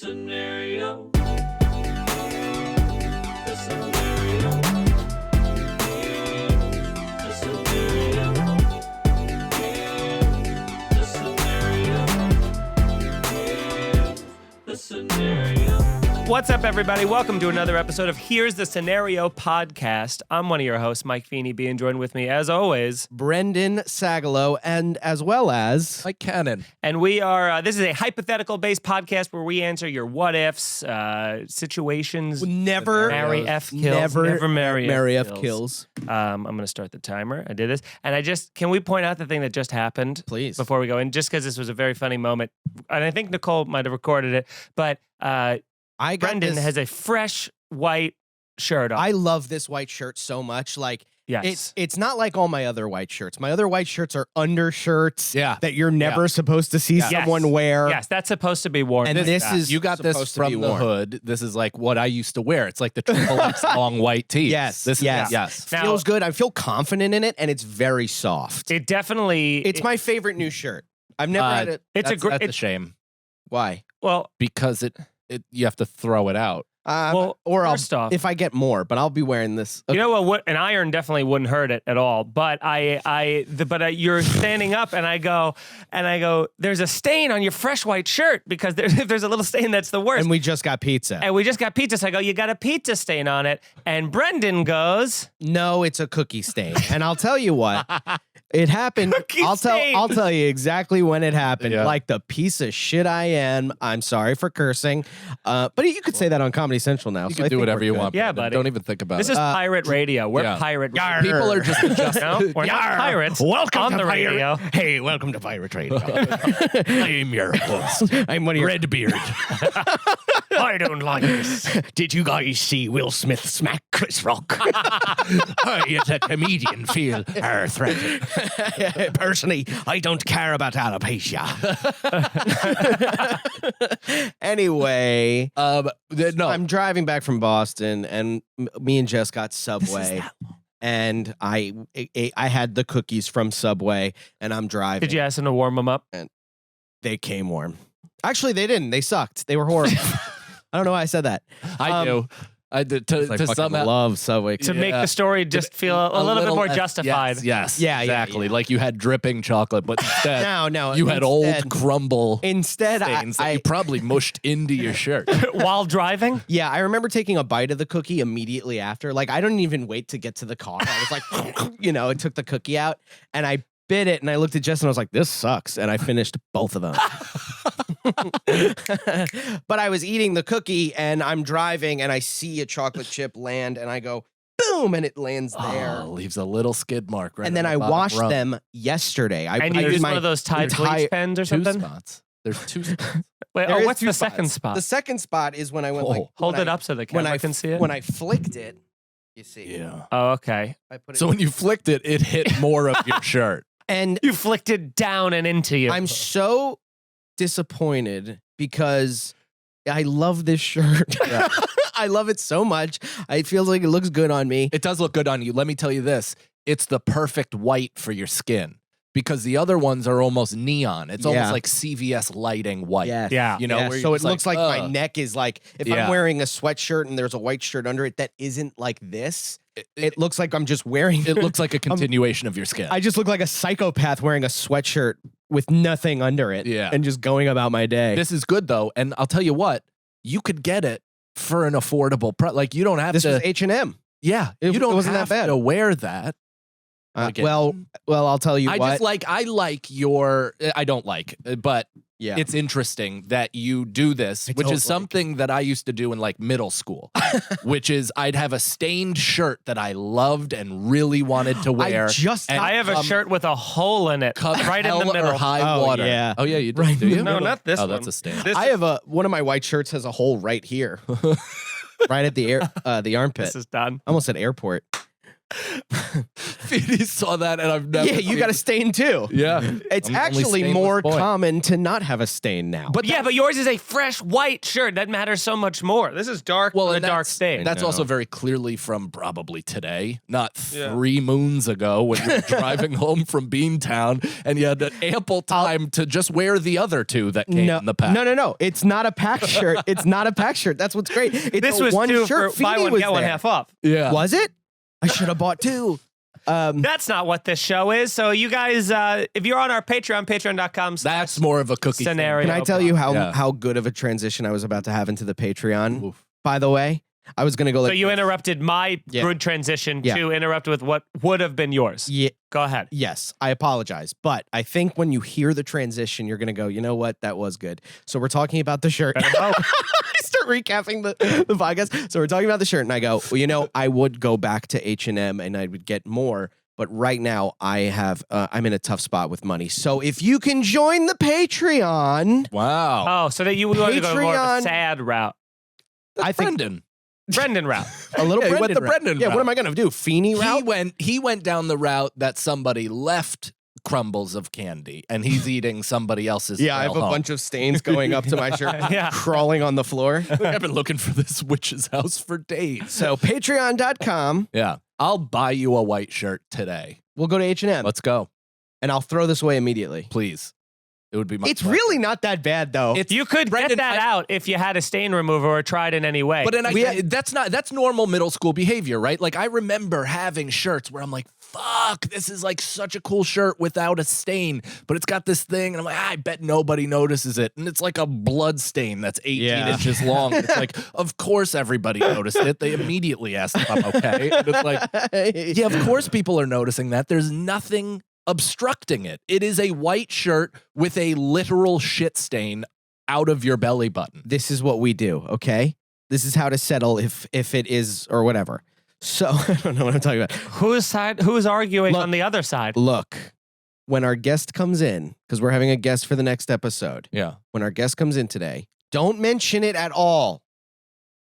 scenario. The scenario. The scenario. The scenario. The scenario. What's up, everybody? Welcome to another episode of Here's the Scenario podcast. I'm one of your hosts, Mike Feeney, being joined with me, as always, Brendan Sagalow, and as well as Mike Cannon. and we are, this is a hypothetical-based podcast where we answer your what-ifs, situations, never marry F kills, never marry F kills. I'm going to start the timer. I did this. And can we point out the thing that just happened? Please. Before we go in, just because this was a very funny moment. And I think Nicole might have recorded it, but Brendan has a fresh white shirt on. I love this white shirt so much. Like, Yes. it's not like all my other white shirts. My other white shirts are undershirts that you're never supposed to see someone wear. Yes, that's supposed to be worn. And this is You got this supposed to be from the worn. hood. This is like what I used to wear. It's like the triple X long white tee. Yes, This yes. is yes. Now- feels good. I feel confident in it, and it's very soft. It definitely. It's my favorite new shirt. I've never had it. It's That's a shame Why? Well, because you have to throw it out. Or first off, if I get more, but I'll be wearing this. you know what? An iron definitely wouldn't hurt it at all. But you're standing up, and I go, there's a stain on your fresh white shirt because if there's a little stain, that's the worst. And we just got pizza. And we just got pizza. So I go, you got a pizza stain on it. And Brendan goes, No, it's a cookie stain. And I'll tell you what. It happened. Cookie I'll stain. tell you exactly when it happened. Yeah. Like the piece of shit I am. I'm sorry for cursing. But you could say that on Comedy Central now. You so I can do think whatever we're you good. want. Yeah, Brendan. buddy. Don't even think about this it. is pirate radio. We're yeah. pirate radio. Yar. People are just adjusting. No, we're not pirates. Welcome on to the Pirate- radio. Hey, welcome to Pirate Radio. I'm your host. I'm one of your... Redbeard. I don't like this. Did you guys see Will Smith smack Chris Rock? I, as a comedian, feel threatened. Personally, I don't care about alopecia. Anyway, No. I'm driving back from Boston, and me and Jess got Subway. And I had the cookies from Subway, and I'm driving. Did you ask him to warm them up? They came warm. Actually, they didn't. They sucked. They were horrible. I don't know why I said that. I do. I did I to fucking somehow love Subway. To make the story just feel a little bit more justified. Yes, Yeah, exactly. yeah. Like you had dripping chocolate, but instead No. you had instead- old crumble Instead, stains that you probably mushed into your shirt. While driving? Yeah, I remember taking a bite of the cookie immediately after. Like, I didn't even wait to get to the car. I was like, it took the cookie out, and I bit it, and I looked at Jess, and I was like, this sucks, and I finished both of them. But I was eating the cookie, and I'm driving, and I see a chocolate chip land, and I go, boom, and it lands there. Oh, leaves a little skid mark right And then on I the bottom washed rung. them yesterday. And you used one of those Tide bleach pens or Two something? spots. There's two spots. Wait, There is what's two the spots. second spot? The second spot is when I went like... Hold when it I- up so the when camera I can see it. When I flicked it, you see. Yeah. Oh, okay. I put it So when you flicked it, it hit more of your shirt. and You flicked it down and into you. I'm so disappointed because I love this shirt. Yeah. I love it so much. It feels like it looks good on me. It does look good on you. Let me tell you this. It's the perfect white for your skin because the other ones are almost neon. It's almost Yeah. like CVS lighting white. Yes. Yeah. You know, Yes. where you're So it just looks like my "Ugh." neck is like, if Yeah. I'm wearing a sweatshirt and there's a white shirt under it that isn't like this, it looks like I'm just wearing It looks like a continuation of your skin. I just look like a psychopath wearing a sweatshirt with nothing under it Yeah. and just going about my day. This is good though, and I'll tell you what, you could get it for an affordable price. Like you don't have This to. was H&M. Yeah, It you don't wasn't that have bad. to wear that. Again. Well, I'll tell you I what. just like. I like your. I don't like, but yeah. it's interesting that you do this, I which don't is something that I used to do in like middle school, which is I'd have a stained shirt that I loved and really wanted to wear. and I have a shirt with a hole in it, Come right in hell the middle. or high Oh, water. yeah. Oh yeah, you do. Right Do in the you? No, not this Oh, one. that's a stain. This I have one of my white shirts has a hole right here, right at the the armpit. This is done. I almost said airport. Feeney saw that, and I've never. Yeah, you got a stain too. Yeah, It's I'm the only actually stainless more boy. common to not have a stain now. But yeah, but yours is a fresh white shirt. That matters so much more. This is dark with a and dark stain. That's know. also very clearly from probably today, not 3 moons ago when you were driving home from Beantown and you had ample time to just wear the other two that came in the pack. No. It's not a pack shirt. It's not a pack shirt. That's what's great. It's This a was one two shirt. for buy Feeney one, was get one there. half off. Yeah. Was it? I should have bought two. That's not what this show is. So you guys, if you're on our Patreon, patreon.com. That's more of a cookie Scenario. Can I tell you Yeah. how good of a transition I was about to have into the Patreon? Oof. By the way, I was gonna go like. So you interrupted my Yeah. good transition Yeah. to interrupt with what would have been yours. Yeah. Go ahead. Yes, I apologize, but I think when you hear the transition, you're gonna go, you know what? That was good. So we're talking about the shirt. I start recapping the podcast. So we're talking about the shirt, and I go, well, you know, I would go back to H&M and I would get more, but right now I'm in a tough spot with money. So if you can join the Patreon, Wow. Oh, so that you want to go more of a Patreon. sad route. I think Brendan. Brendan route. a little Yeah, he went Brendan the route. Brendan Yeah, route. what am I gonna do? Feeney route? He went down the route that somebody left crumbles of candy and he's eating somebody else's. Yeah, I have a trail home. bunch of stains going up to my shirt, Yeah. crawling on the floor. I've been looking for this witch's house for days. So patreon.com, Yeah. I'll buy you a white shirt today. we'll go to H&M, Let's go. and I'll throw this away immediately. Please. It would be my It's pleasure. really not that bad, though. It's You could Brendan, get that out if you had a stain remover or tried in any way. But that's normal middle school behavior, right? Like I remember having shirts where I'm like, fuck, this is like such a cool shirt without a stain, but it's got this thing, and I'm like, I bet nobody notices it. And it's like a blood stain that's 18 Yeah. inches long. It's like, of course everybody noticed it. They immediately asked if I'm okay. And it's like, yeah, of course people are noticing that. There's nothing obstructing it. It is a white shirt with a literal shit stain out of your belly button. This is what we do, okay? This is how to settle if it is or whatever. So I don't know what I'm talking about. Who's arguing Look. on the other side? Look, when our guest comes in, because we're having a guest for the next episode, Yeah. when our guest comes in today, don't mention it at all,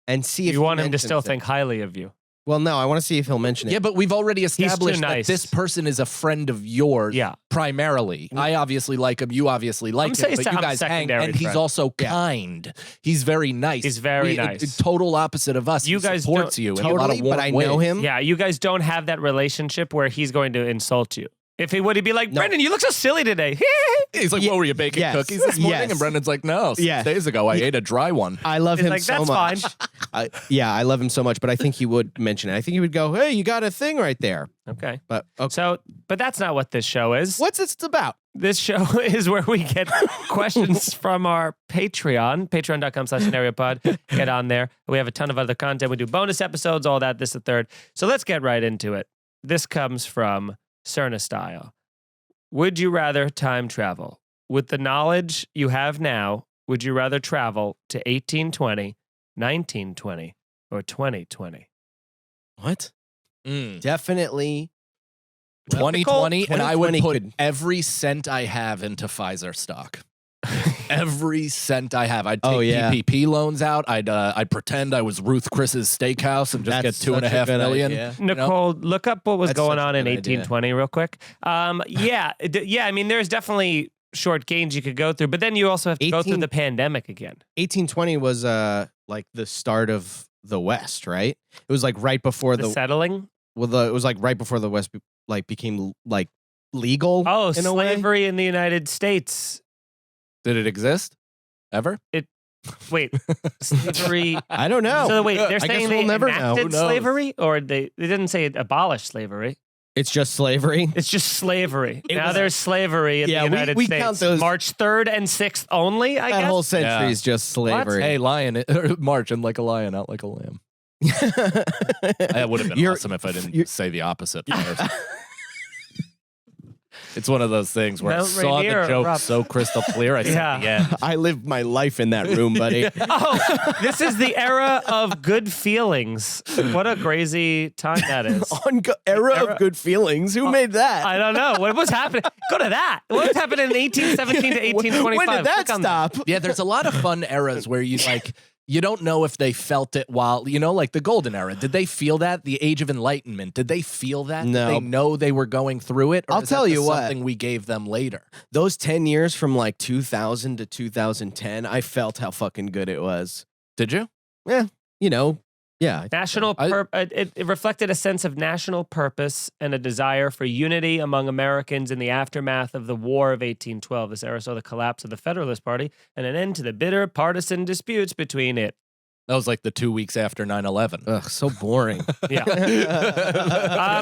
and see if You he want him to mentions still it. think highly of you. Well, no, I want to see if he'll mention it. Yeah, but we've already established nice. that this person is a friend of yours. Yeah. Primarily. I obviously like him. You obviously like saying him. But you I'm guys hang, secondary and he's friend. also Yeah. kind. He's very nice. He's very nice. Total opposite of us. You He guys supports don't- you in a lot totally, of warm but I know ways. him. Yeah, you guys don't have that relationship where he's going to insult you. If he would, he'd be like, Brendan, you look so silly today. He's like, Ye- what were you baking yes. cookies this morning? Yes. And Brendan's like, no, 6 Yeah. days ago I ate a dry one. I love He's him like, so that's much. fine. I love him so much, but I think he would mention it. I think he would go, "Hey, you got a thing right there." Okay. But okay. So, but that's not what this show is. What's it about? This show is where we get questions from our Patreon, patreon.com/scenariopod. Get on there. We have a ton of other content. We do bonus episodes, all that, this, the third. So let's get right into it. This comes from Cerna Style. Would you rather time travel? With the knowledge you have now, would you rather travel to 1820, 1920, or 2020? What? Mm. Definitely. 2020, and I would 2020 put could- every cent I have into Pfizer stock. Every cent I have. I'd take Oh, yeah. PPP loans out. I'd pretend I was Ruth Chris's Steakhouse and just That's get $2.5 such a good million. idea. You know? Nicole, look up what was That's going such a on in good idea. 1820 real quick. Yeah. I mean, there's definitely short gains you could go through, but then you also have to go through 18 the pandemic again. 1820 was like the start of the West, right? It was like right before The the settling. it was like right before the West became like legal. Oh, in a way. slavery in the United States. Did it exist? Ever? Wait, slavery. I don't know. So wait, they're I guess saying we'll they never know. enacted Who knows? slavery, or they didn't say it abolished slavery. It's just slavery. It's just slavery. It Now was- there's slavery in Yeah, the we- United we States. count those- March 3rd and 6th only, I That guess. whole century Yeah. is just slavery. Hey, lion, march in like a lion, out like a lamb. That would have been You're- awesome if I didn't you're- say the opposite first. It's one of those things where I Mount saw Rainier the joke erupts. so crystal clear, I said Yeah. the end. I lived my life in that room, buddy. Oh, this is the era of good feelings. What a crazy time that is. Era Era- of good feelings. Who made that? I don't know. What was happening? Go to that. What was happening in 1817 to 1825? When did that Click on stop? Yeah, there's a lot of fun eras where you like you don't know if they felt it while, like the golden era. Did they feel that? The age of enlightenment, did they feel that? No. Did they know they were going through it? Or I'll is tell that you just what. something we gave them later? Those 10 years from like 2000 to 2010, I felt how fucking good it was. Did you? Yeah. National it reflected a sense of national purpose and a desire for unity among Americans in the aftermath of the War of 1812. This era saw the collapse of the Federalist Party and an end to the bitter partisan disputes between it. That was like the 2 weeks after 9/11. Ugh, so boring. Yeah.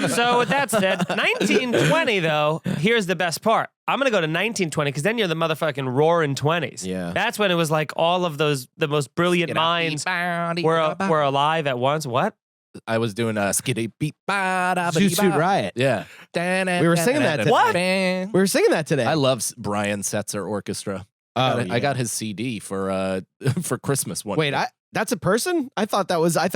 So with that said, 1920 though, here's the best part. I'm gonna go to 1920 because then you're the motherfucking roaring 20s. Yeah. That's when it was like all of the most brilliant minds were alive at once. What? I was doing a skitty beep Zoot Suit Riot. Yeah. We were singing that today. What? We were singing that today. I love Brian Setzer Orchestra. I got his CD for Christmas one. Wait, year. that's a person? I thought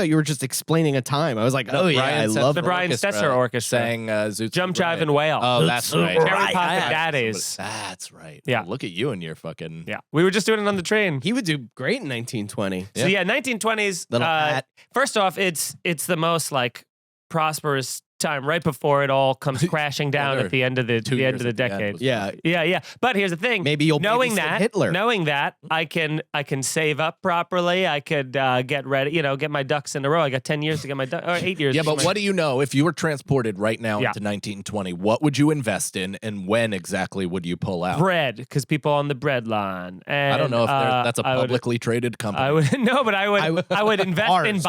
you were just explaining a time. I was like, No, oh yeah, Brian I Setzer love The Brian Orchestra Setzer Orchestra. sang Zoot Jump, Suit Jive, Riot. and Wail. Oh, that's right. Cherry Right. Poppin' I- Daddies. That's right. Yeah. Look at you and your fucking. Yeah. We were just doing it on the train. He would do great in 1920. So yeah, 1920s. Little hat. First off, it's the most like prosperous time right before it all comes crashing down Well, at the end of the 2 end years of the at the end decade. was Yeah. Yeah. But here's the thing. Maybe you'll knowing babysit that Hitler. knowing that I can save up properly. I could get ready. Get my ducks in a row. I got 10 years to get my or 8 years. Yeah, to get but my- what do you know? If you were transported right now Yeah. into 1920, what would you invest in, and when exactly would you pull out? bread? Because people on the bread line. And I don't know if that's a I would- publicly traded company. I would no, but I would invest in Ours.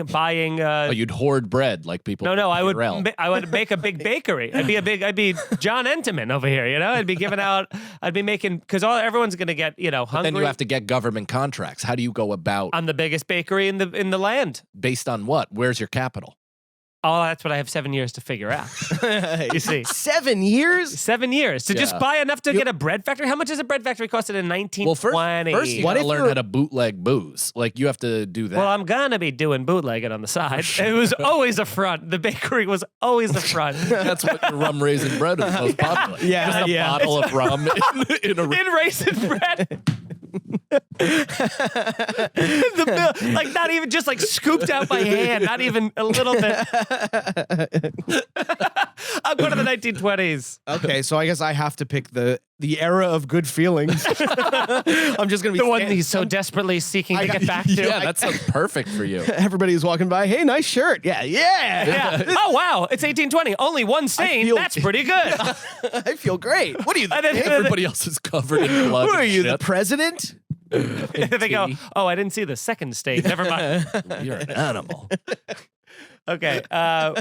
buying. Oh, you'd hoard bread like people. No, do I at would. Purell. I would make a big bakery. I'd be John Enterman over here. I'd be giving out. I'd be making because everyone's gonna get hungry. But then you have to get government contracts. How do you go about I'm the biggest bakery in the land. based on what? Where's your capital? Oh, that's what I have 7 years to figure out. You see. 7 years? 7 years to just Yeah. buy enough to get a bread factory. How much does a bread factory costed in 1920? Well, first you What gotta if learn you're- how to bootleg booze. Like you have to do that. Well, I'm gonna be doing bootlegging on the side. It was always a front. The bakery was always the front. That's what your rum raisin bread is most popular. Yeah, Just a yeah. bottle of rum in a In raisin bread. The bill, like not even just like scooped out by hand, not even a little bit. I'll go to the 1920s. Okay, so I guess I have to pick the era of good feelings. I'm just gonna be The one stand- he's so desperately seeking to got- get back to. Yeah, that sounds perfect for you. Everybody's walking by. Hey, nice shirt. Yeah. Yeah. Oh wow, it's 1820 Only one stain. feel- That's pretty good. I feel great. What are you? And then- Everybody else is covered in blood. Who are and you, the shit. president? They go, oh, I didn't see the second stain. Never mind. You're an animal. Okay.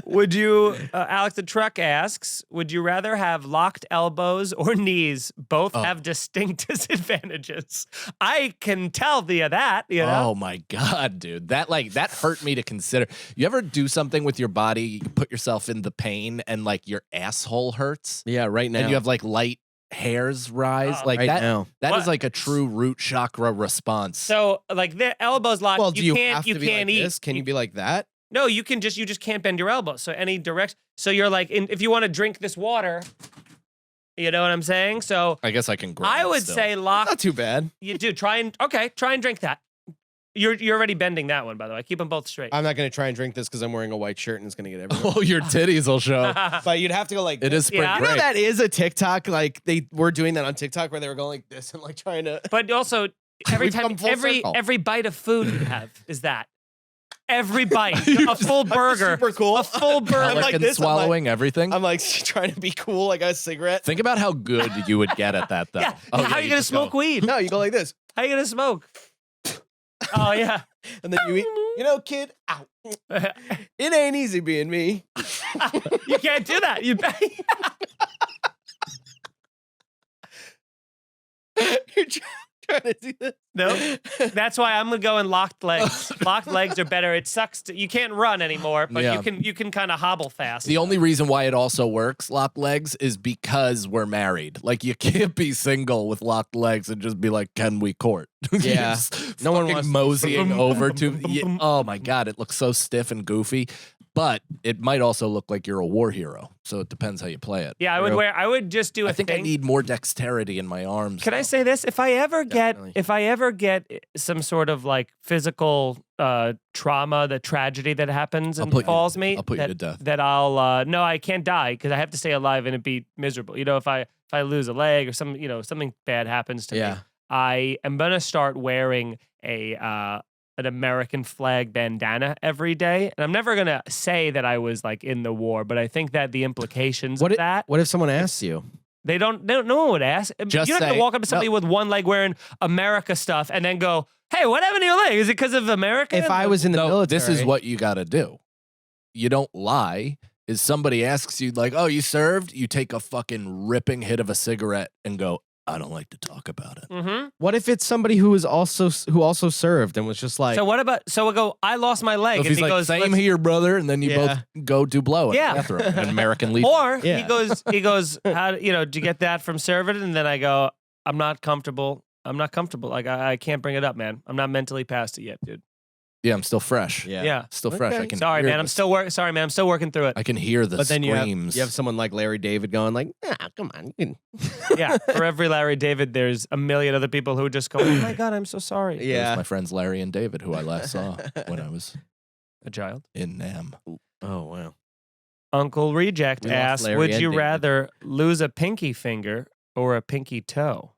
Would you, Alex the Truck asks, would you rather have locked elbows or knees? Both have distinct disadvantages. I can tell via that, Oh my god, dude. That hurt me to consider. You ever do something with your body, you put yourself in the pain and like your asshole hurts? Yeah, right now. And you have like light hairs rise? Oh, like right that now. that What? is like a true root chakra response. So, like, the elbows locked, Well, do you can't, have you to be can't like eat. this? Can you be like that? No, you just can't bend your elbows. So any direct. So you're like, if you want to drink this water, you know what I'm saying? So I guess I can grab I would still. say Not lock. too bad. You do try and drink that. You're already bending that one, by the way. Keep them both straight. I'm not gonna try and drink this because I'm wearing a white shirt and it's gonna get everywhere. Oh, your titties will show. But you'd have to go like. It is spring Yeah. You know break. that is a TikTok. Like they were doing that on TikTok where they were going like this and like trying to. But also, every We've time, come full circle. every bite of food you have is that. Every bite, a full burger, super cool. a full burger. I'm like Pelican this, I'm like- swallowing everything. I'm like trying to be cool. I got a cigarette. Think about how good you would get at that, though. Yeah. Oh, How are you gonna just go, smoke weed? No, you go like this, How you gonna smoke? Oh yeah. and then you eat. You know, kid. Ow. It ain't easy being me. You can't do that. You You're trying to do this. no. That's why I'm gonna go in locked legs. Locked legs are better. It sucks. You can't run anymore, but Yeah. you can kind of hobble fast. The only reason why it also works, locked legs, is because we're married. Like, you can't be single with locked legs and just be like, can we court? Yeah. No No one one wants to- moseying over to. Yeah, oh my God, it looks so stiff and goofy. But it might also look like you're a war hero. So it depends how you play it. Yeah, I would just do a I think thing. I need more dexterity in my arms. Can I though. say this? If I ever Definitely. get some sort of like physical trauma, the tragedy that happens and befalls me, I'll put you to death. that I'll no, I can't die because I have to stay alive and it'd be miserable. You know, if I lose a leg or something bad happens to me, I am gonna start wearing an American flag bandana every day, and I'm never gonna say that I was like in the war, but I think that the implications of that. What if someone asks you? No one would ask. Just You don't have say, to walk up to somebody with one leg wearing America stuff and then go, "Hey, what happened to your leg? Is it because of America?" If I was in the military, this is what you got to do. You don't lie. Is somebody asks you like, "Oh, you served?" You take a fucking ripping hit of a cigarette and go, "I don't like to talk about it." Mm-hmm. What if it's somebody who also served and was just like, So what about? So we go. I lost my leg, So if and he's he like, goes, "Same "Let's-" here, brother," and then you both go do blow in Yeah. the bathroom. An American Legion. Or Yeah. he goes, "How did you get that from serving?" And then I go, "I'm not comfortable. I'm not comfortable. Like I can't bring it up, man. I'm not mentally past it yet, dude." Yeah, I'm still fresh. Yeah. Still fresh. Okay. I can Sorry, hear man. I'm still working through it. I can hear the but then screams. you have someone like Larry David going like, come on, you can. Yeah. For every Larry David, there's a million other people who just go, "Oh my god, I'm so sorry." Those Yeah. my friends Larry and David, who I last saw when I was A child. in Nam. Oh wow. Uncle Reject We lost asks, Larry "Would and you David. rather lose a pinky finger or a pinky toe?"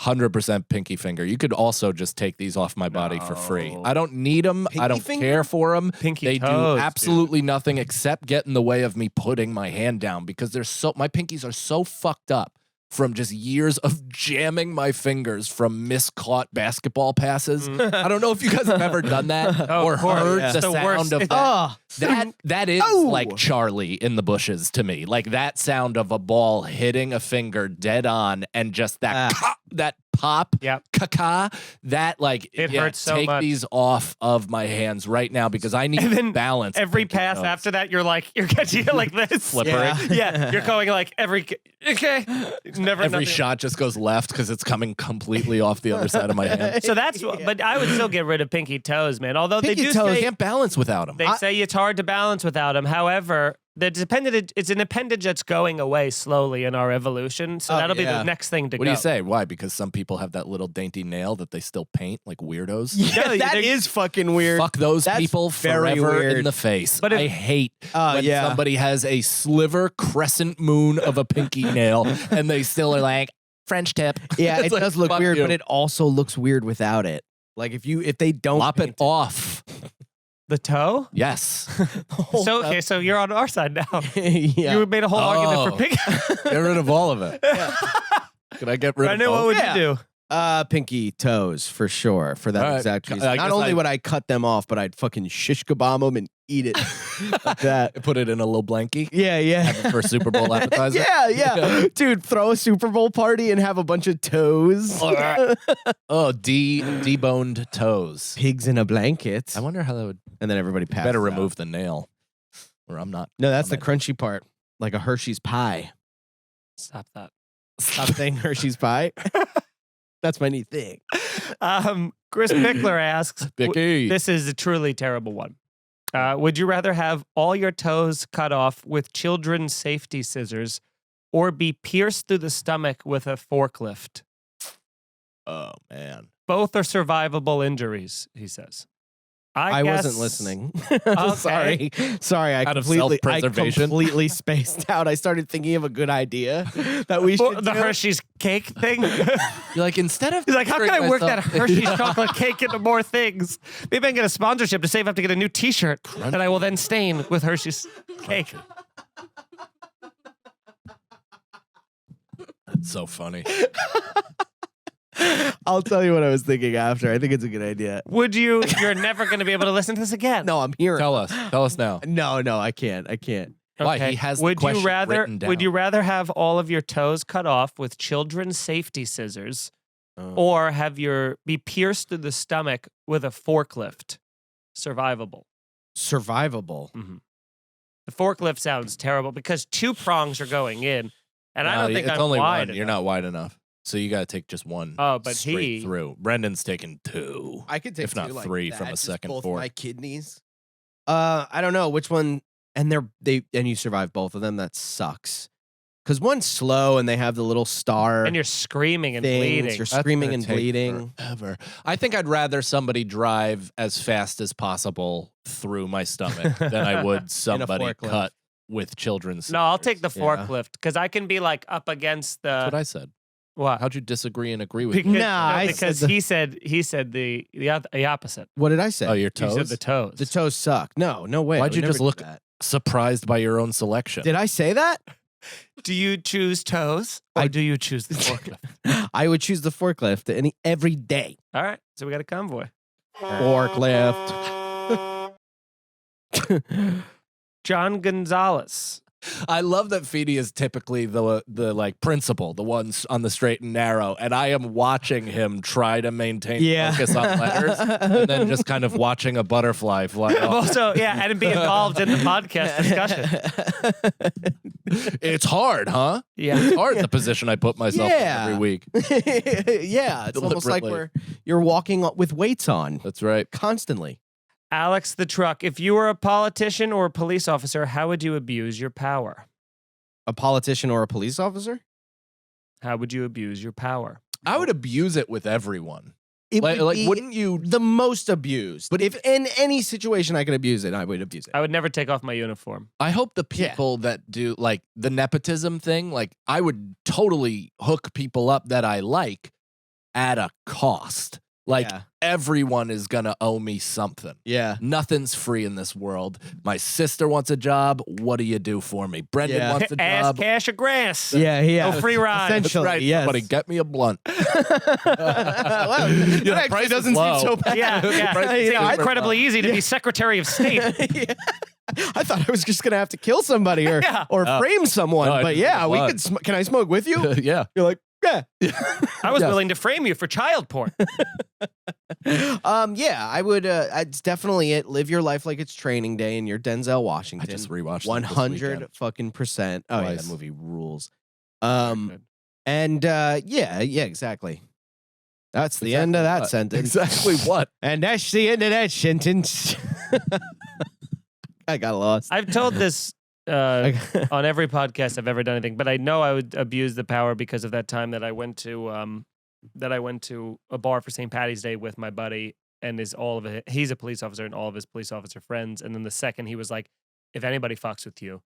100% pinky finger. You could also just take these off my body for free. No. I don't need them. I Pinky don't finger? care for them. Pinky They toes, do absolutely nothing except get in the way of me putting my hand down because my pinkies are so fucked up from just years of jamming my fingers from miscaught basketball passes. I don't know if you guys have ever done that Oh, or of course. heard Yeah. the It's the sound worst. of that. Oh, That is Oh. like Charlie in the bushes to me. Like that sound of a ball hitting a finger dead on and just that that pop, Yep. caca, that like It hurts so take much. these off of my hands right now because I need And then balance. Every pinky pass toes. after that, you're catching it like this. Slippery. Yeah. Yeah, you're going like okay. Never Every nothing. shot just goes left because it's coming completely off the other side of my hand. So that's but I would still get rid of pinky toes, man. Although Pinky they do toes I say can't balance without them. they say it's hard to balance without them. However, it's an appendage that's going away slowly in our evolution. So Oh, that'll be yeah. the next thing to What go. do you say? Why? Because some people have that little dainty nail that they still paint like weirdos. Yeah, Yeah, that they- is fucking weird. Fuck those That's people very forever weird. in the face. But if- I hate Oh, when yeah. somebody has a sliver crescent moon of a pinky nail and they still are like French tip. Yeah, It's it like, does look fuck weird, you. but it also looks weird without it. Like if they don't Lop paint it off. The toe? Yes. So okay, so you're on our side now. yeah. You made a whole argument for pinky. Get rid of all of it. Can I get rid of Brandon, what both? would Yeah. you do? Pinky toes for sure. For that All right. exact reason. I Not guess only I- would I cut them off, but I'd fucking shish kebab them and eat it like that. Put it in a little blankie Yeah, yeah. have it for a Super Bowl appetizer. Yeah, yeah. Dude, throw a Super Bowl party and have a bunch of toes. Oh, deboned toes. Pigs in a blanket. I wonder how that would. And then everybody passes Better out. remove the nail, or I'm not. No, that's the I'm crunchy part. Like a Hershey's pie. Stop that. Stop saying Hershey's pie. That's my new thing. Chris Pickler asks, Bicky. this is a truly terrible one. Would you rather have all your toes cut off with children's safety scissors or be pierced through the stomach with a forklift? Oh man. Both are survivable injuries, he says. I guess- wasn't listening. Okay. Sorry. I Out of completely self-preservation? spaced out. I started thinking of a good idea that we Or should the do. Hershey's cake thing? You're like instead of. He's like, how can I picturing work that myself- Hershey's chocolate cake into more things? Maybe I can get a sponsorship to save up to get a new T-shirt that I will then stain with Hershey's cake. That's so funny. I'll tell you what I was thinking after. I think it's a good idea. Would you? You're never going to be able to listen to this again. No, I'm hearing. Tell us now. No, I can't. I can't. Why? Okay. He has the Would you question rather? written down. Would you rather have all of your toes cut off with children's safety scissors, Oh. or have your be pierced through the stomach with a forklift? Survivable. Survivable. The forklift sounds terrible because two prongs are going in, and I No, don't think it's I'm only wide one. You're enough. not wide enough. So you got to take just one. Oh, but straight he- through. Brendan's taking two. I could take If not two like three that, from a just second both fork. my kidneys. I don't know which one. and you survive both of them, that sucks. Because one's slow and they have the little star. And you're screaming and things. bleeding. You're That's screaming gonna and take bleeding. Forever. I think I'd rather somebody drive as fast as possible through my stomach than I would somebody forklift. cut with children's. No, I'll take the Yeah. forklift because I can be like up against the. That's what I said. What? How'd you disagree and agree with Because, me? I because said he said the opposite. What did I say? Oh, your You said toes? the toes. The toes suck. No way. Why'd I you would just never look- do that. Surprised by your own selection. Did I say that? Do you choose toes or do you choose the forklift? I would choose the forklift every day. All right, so we got a convoy. Forklift. John Gonzalez. I love that Feeney is typically the like principal, the ones on the straight and narrow, and I am watching him try to maintain focus on letters, and then just kind of watching a butterfly fly off. Also, yeah, and be involved in the podcast discussion. It's hard, huh? Yeah. It's hard the position I put myself in Yeah. every week. Yeah, it's almost like Deliberately. you're walking with weights on That's right. constantly. Alex the Truck. If you were a politician or a police officer, how would you abuse your power? A politician or a police officer? How would you abuse your power? I would abuse it with everyone. It Like, would be wouldn't you? the most abused. But if in any situation I could abuse it, I would abuse it. I would never take off my uniform. I hope the Yeah. people that do like the nepotism thing, like I would totally hook people up that I like at a cost. Like Yeah. everyone is gonna owe me something. Yeah. Nothing's free in this world. My sister wants a job. What do you do for me? Brendan Yeah. wants a Ass, job. cash, or grass. Yeah. No free ride. That's Essentially, right. yes. Somebody get me a blunt. Well, Yeah, the that price actually is doesn't low. seem so bad. Yeah, yeah. Right. It's Yeah, incredibly easy to be Secretary of State. Yeah. I thought I was just gonna have to kill somebody or Yeah. frame someone, No, I but didn't yeah, we want. could. Can I smoke with you? Yeah. You're like, yeah. I was Yes. willing to frame you for child porn. Yeah, I would. It's definitely it. Live your life like it's training day, and you're Denzel I Washington. just rewatched 100 fucking percent. Oh yeah, Twice. that movie rules. Good. And yeah, exactly. That's the end of that sentence. Exactly what? And that's the end of that sentence. I got lost. I've told this on every podcast I've ever done anything, but I know I would abuse the power because of that time that I went to a bar for St. Patty's Day with my buddy and he's a police officer and all of his police officer friends. And then the second he was like, if anybody fucks with you,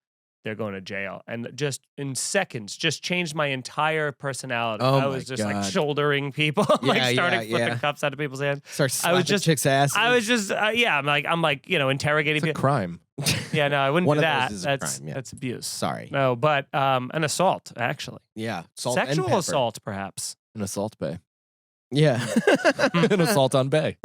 they're going to jail. And just in seconds, just changed my entire personality. Oh I my was just like God. shouldering people, like starting flipping cups out of people's hands. Start I was slapping just- chicks' ass. I was just, I'm like, interrogating It's a people. crime. Yeah, no, I wouldn't One do of those that. is a That's crime, yeah. that's abuse. Sorry. No, but an assault actually, Yeah. Salt and sexual pepper. assault perhaps. An assault bay. Yeah. An assault on bay.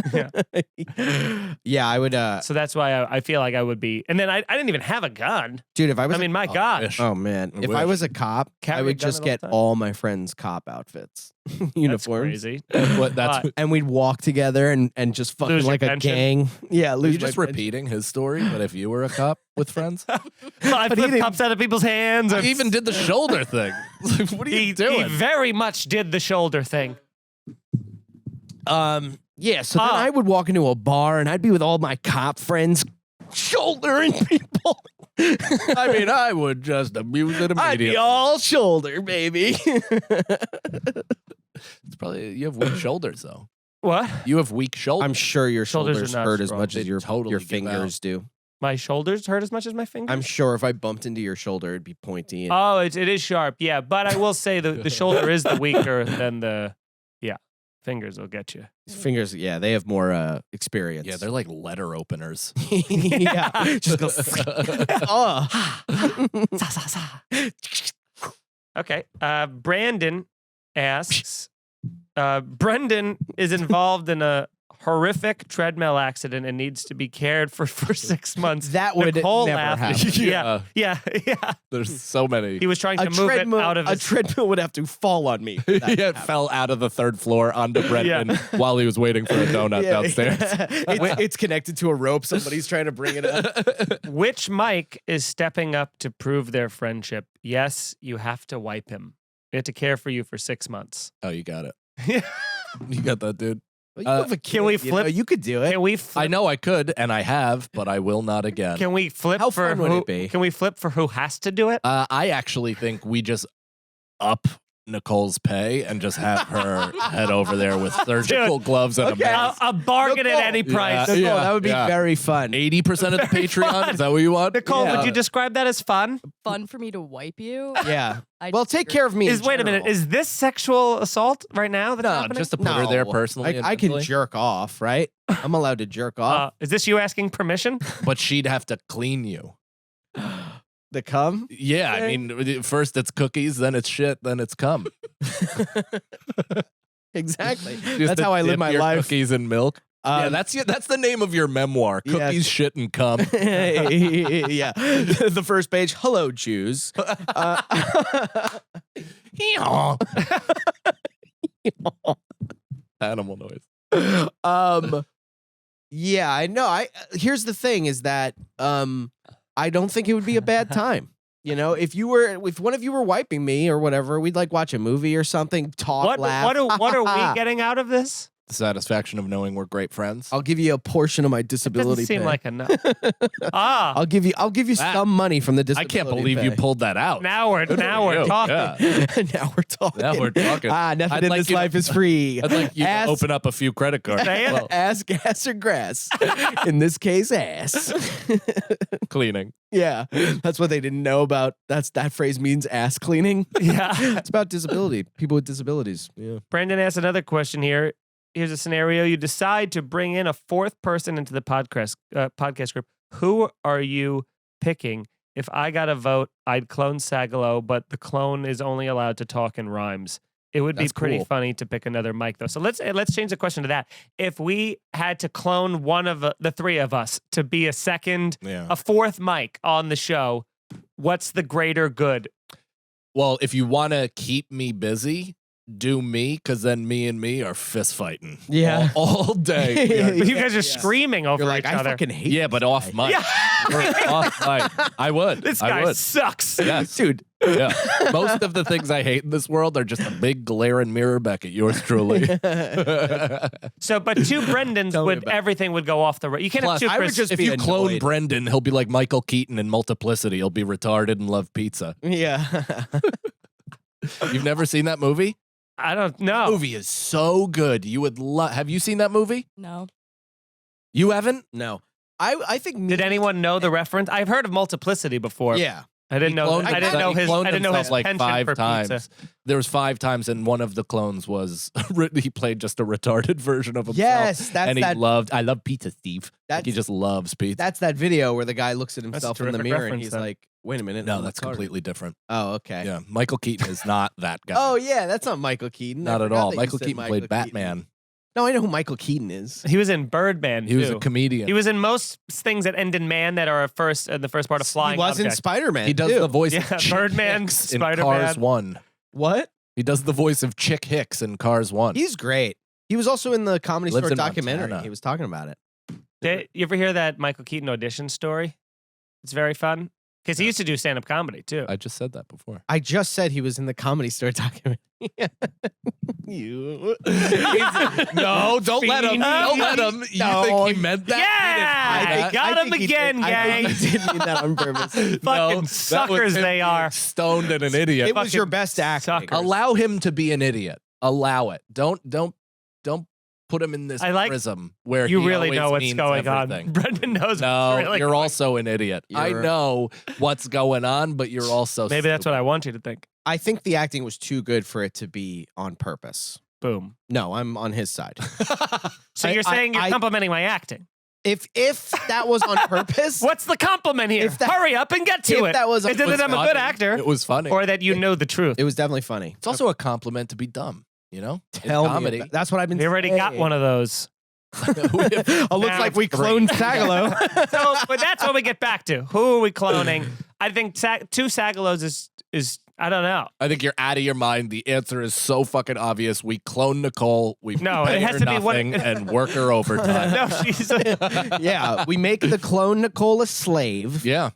Yeah, I would. So that's why I feel like I would be. And then I didn't even have a gun. Dude, if I was. I mean, my gosh. Oh man, I if I wish. was a cop, Carry I a would gun just at all get times? all my friends' cop outfits, That's uniforms, crazy. What? That's But- and we'd walk together and just fucking Lose your like a pension? gang. Yeah, Are lose you just my pension. repeating his story? But if you were a cop with friends, I But he flipped didn't- cups out of people's hands. I And even did the shoulder thing. Like, what are you he doing? very much did the shoulder thing. Yeah, so then Ah. I would walk into a bar and I'd be with all my cop friends, shouldering people. I mean, I would just abuse it I'd immediately. be all shoulder, baby. It's probably you have weak shoulders though. What? You have weak shoulders. I'm sure your Shoulders are shoulders not hurt as strong. much as They your totally give fingers do. My shoulders hurt as much as my fingers. I'm sure if I bumped into your shoulder, it'd be pointy. And Oh, it is sharp. Yeah, but I will say the shoulder is the weaker than the fingers will get you. fingers, yeah, they have more experience. yeah, they're like letter openers. yeah, just go. Oh. Okay. Brandon asks, Brendan is involved in a horrific treadmill accident and needs to be cared for 6 months. That would Nicole never laughed. happen. Yeah. Yeah. There's so many. He was trying to move it out of a his... treadmill would have to fall on me. for that to Yeah, it happen. fell out of the third floor onto Brendan while he was waiting for a donut Yeah, downstairs. It's connected to a rope. Somebody's trying to bring it up. Which Mike is stepping up to prove their friendship? Yes, you have to wipe him. We have to care for you for 6 months. Oh, you got it. Yeah. You got that, dude. Well, you have a kid, can we you know, flip- You could do it. Can we I flip? know I could, and I have, but I will not again. Can we flip How for fun would who? it be? Can we flip for who has to do it? I actually think we just up Nicole's pay and just have her head over there with surgical gloves and a Okay. mask. A bargain at Nicole. any price. Yeah. Nicole, that would be very fun. 80% of the Patreon? Is that what you want? Nicole, Yeah. would you describe that as fun? Fun for me to wipe you. Yeah. I Well, take disagree. care of me. Is in wait a minute? general. Is this sexual assault right now? That's No, happening? just to put her there No. personally. and I can mentally. jerk off, right? I'm allowed to jerk off. Is this you asking permission? But she'd have to clean you. The cum? Yeah, I mean, first it's cookies, then it's shit, then it's cum. Exactly. Just That's to how I live dip my your life. Cookies and milk. Yeah, that's the name of your memoir. Yes. Cookies, shit, and cum. Yeah. The first page. Hello, Jews. Animal noise. Yeah, I know. Here's the thing: is that I don't think it would be a bad time. You know, if one of you were wiping me or whatever, we'd like watch a movie or something, talk, laugh. What are we getting out of this? The satisfaction of knowing we're great friends. I'll give you a portion of my It disability doesn't seem pay. like enough. I'll give you That- some money from the I disability can't believe you pay. pulled that out. now we're You. talking. Yeah. Now we're talking. Now we're talking. Nothing I'd in like this you to- life is free. I'd like you Ass- to open up a few credit cards. Say it. Well, ass, gas, or grass. In this case, ass. cleaning. Yeah, that's what they didn't know about. That phrase means ass cleaning. Yeah. It's about disability, people with disabilities. Yeah. Brandon asked another question here. Here's a scenario. You decide to bring in a fourth person into the podcast group. Who are you picking? If I got a vote, I'd clone Sagalow, but the clone is only allowed to talk in rhymes. It would That's be pretty cool. funny to pick another mic, though. So let's change the question to that. If we had to clone one of the three of us to be a fourth mic on the show, what's the greater good? Well, if you want to keep me busy, do me, because then me and me are fist fighting. Yeah. All day. We are- You guys are Yeah. screaming over You're like, each I other. fucking hate yeah, but off mic. Yeah. We're off mic. I would. This I guy would. sucks. Yes. dude. Yeah. Most of the things I hate in this world are just a big glaring mirror back at yours truly. So, but two Brendans Tell me would about it. everything would go off the. You can't Plus, have two I would Chris. just if be you clone annoyed. Brendan, he'll be like Michael Keaton in Multiplicity. He'll be retarded and love pizza. Yeah. You've never seen that movie? I don't know. Movie is so good. You would love. Have you seen that movie? No. You haven't? No. I think. Did anyone know the reference? I've heard of Multiplicity before. Yeah. I didn't know. Cloned I didn't himself- know he his. cloned I didn't know his himself like penchant 5 for times. pizza. There was 5 times, and one of the clones was he played just a retarded version of himself. Yes, that's and he that. loved. I love pizza, Steve. Like he That's- just loves pizza. That's that video where the guy looks at That's a himself in the terrific mirror and reference, he's then. like, "Wait a minute." No, I'm that's retarded." completely different. Oh, okay. Yeah, Michael Keaton is not that guy. Oh yeah, that's not Michael Keaton. I not at forgot all. that you Michael said Keaton played Batman. No, I know who Michael Keaton is. He was in Birdman. He was too. a comedian. He was in most things that end in man that are in the first part of Flying He was in Object. Spider-Man. He does too. the voice Yeah, of Chick Birdman, Hicks in Spider-Man. Cars 1. What? He does the voice of Chick Hicks in Cars 1. He's great. He was also in the Comedy Lives Store in documentary. Montana. He was talking about it. Did you ever hear that Michael Keaton audition story? It's very fun because he used to do stand-up comedy too. I just said that before. I just said he was in the Comedy Store documentary. You. No, don't let him. Don't let him. You No. think he meant that? Yeah, He didn't mean that. got I him think he again, did. I gang. think he did mean that on purpose. No, Fucking that was suckers him they being are. Stoned and an idiot. It was your Fucking best acting. sucker. Allow him to be an idiot. Allow it. Don't put him in this I like- prism where You he really always know what's means going everything. on. Brendan knows. No, what's really you're going also an idiot. I You're- know what's going on, but you're also Maybe that's what I want you to think. I think the acting was too good for it to be on purpose. Boom. No, I'm on his side. So I- you're saying you're I- complimenting my acting. If that was on purpose, What's the compliment here? If that- Hurry up and get to if it. that was Is it was that I'm a funny. good actor It was funny. or that you know the truth? it was definitely funny. It's also a compliment to be dumb. You know, In Tell me comedy. about- that's what I've been. We already got one of those. It looks like we cloned Sagalow. So, but that's what we get back to. Who are we cloning? I think two Sagalows is I don't know. I think you're out of your mind. The answer is so fucking obvious. We clone Nicole. We No, pay it has her to be one- nothing and work her overtime. No, she's Yeah, we make the clone Nicole a slave. Yeah.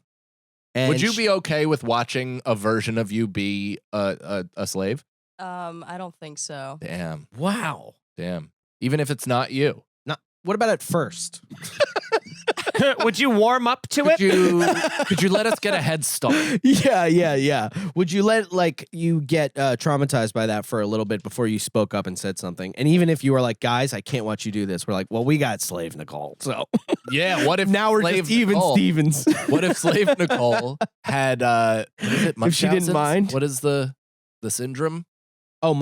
And Would you be okay with watching a version of you be a slave? I don't think so. Damn. Wow. Damn. even if it's not you. Not. What about at first? Would you warm up to it? Could you let us get a head start? Yeah. Would you let you get traumatized by that for a little bit before you spoke up and said something? And even if you were like, guys, I can't watch you do this, we're like, well, we got Slave Nicole, so Yeah. What if now we're Slave just even Nicole- Stevens. What if Slave Nicole had what is it? If she didn't Munchausen's? mind? What is the syndrome? Oh,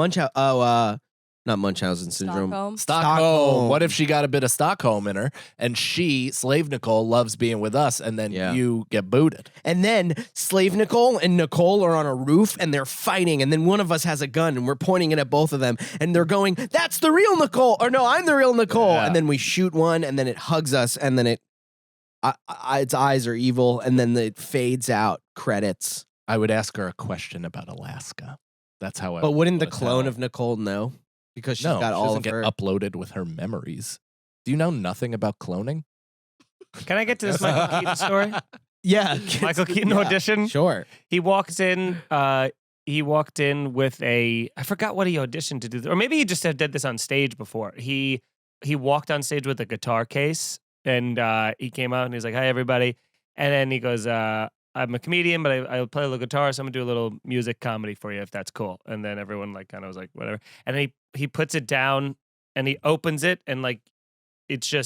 not Munchausen syndrome. Stockholm. What if she got a bit of Stockholm in her, and she, Slave Nicole, loves being with us, and then you get booted? And then Slave Nicole and Nicole are on a roof and they're fighting, and then one of us has a gun and we're pointing it at both of them, and they're going, "That's the real Nicole," or "No, I'm the real Nicole," Yeah. and then we shoot one, and then it hugs us, and then its eyes are evil, and then it fades out. Credits. I would ask her a question about Alaska. That's how I. But wouldn't the would clone tell. of Nicole know? Because she's No, got she all doesn't of get her. uploaded with her memories. Do you know nothing about cloning? Can I get to this Michael Keaton story? Yeah, Michael Keaton Yeah, audition. Sure. He walks in. He walked in with I forgot what he auditioned to do, or maybe he just did this on stage before. He walked on stage with a guitar case, and he came out and he's like, "Hi, everybody," and then he goes, "I'm a comedian, but I play a little guitar, so I'm gonna do a little music comedy for you if that's cool." And then everyone kind of was like, "Whatever." And then he puts it down and he opens it, and it's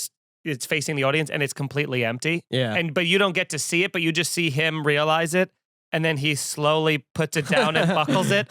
facing the audience and it's completely empty. Yeah. But you don't get to see it, but you just see him realize it. And then he slowly puts it down and buckles it.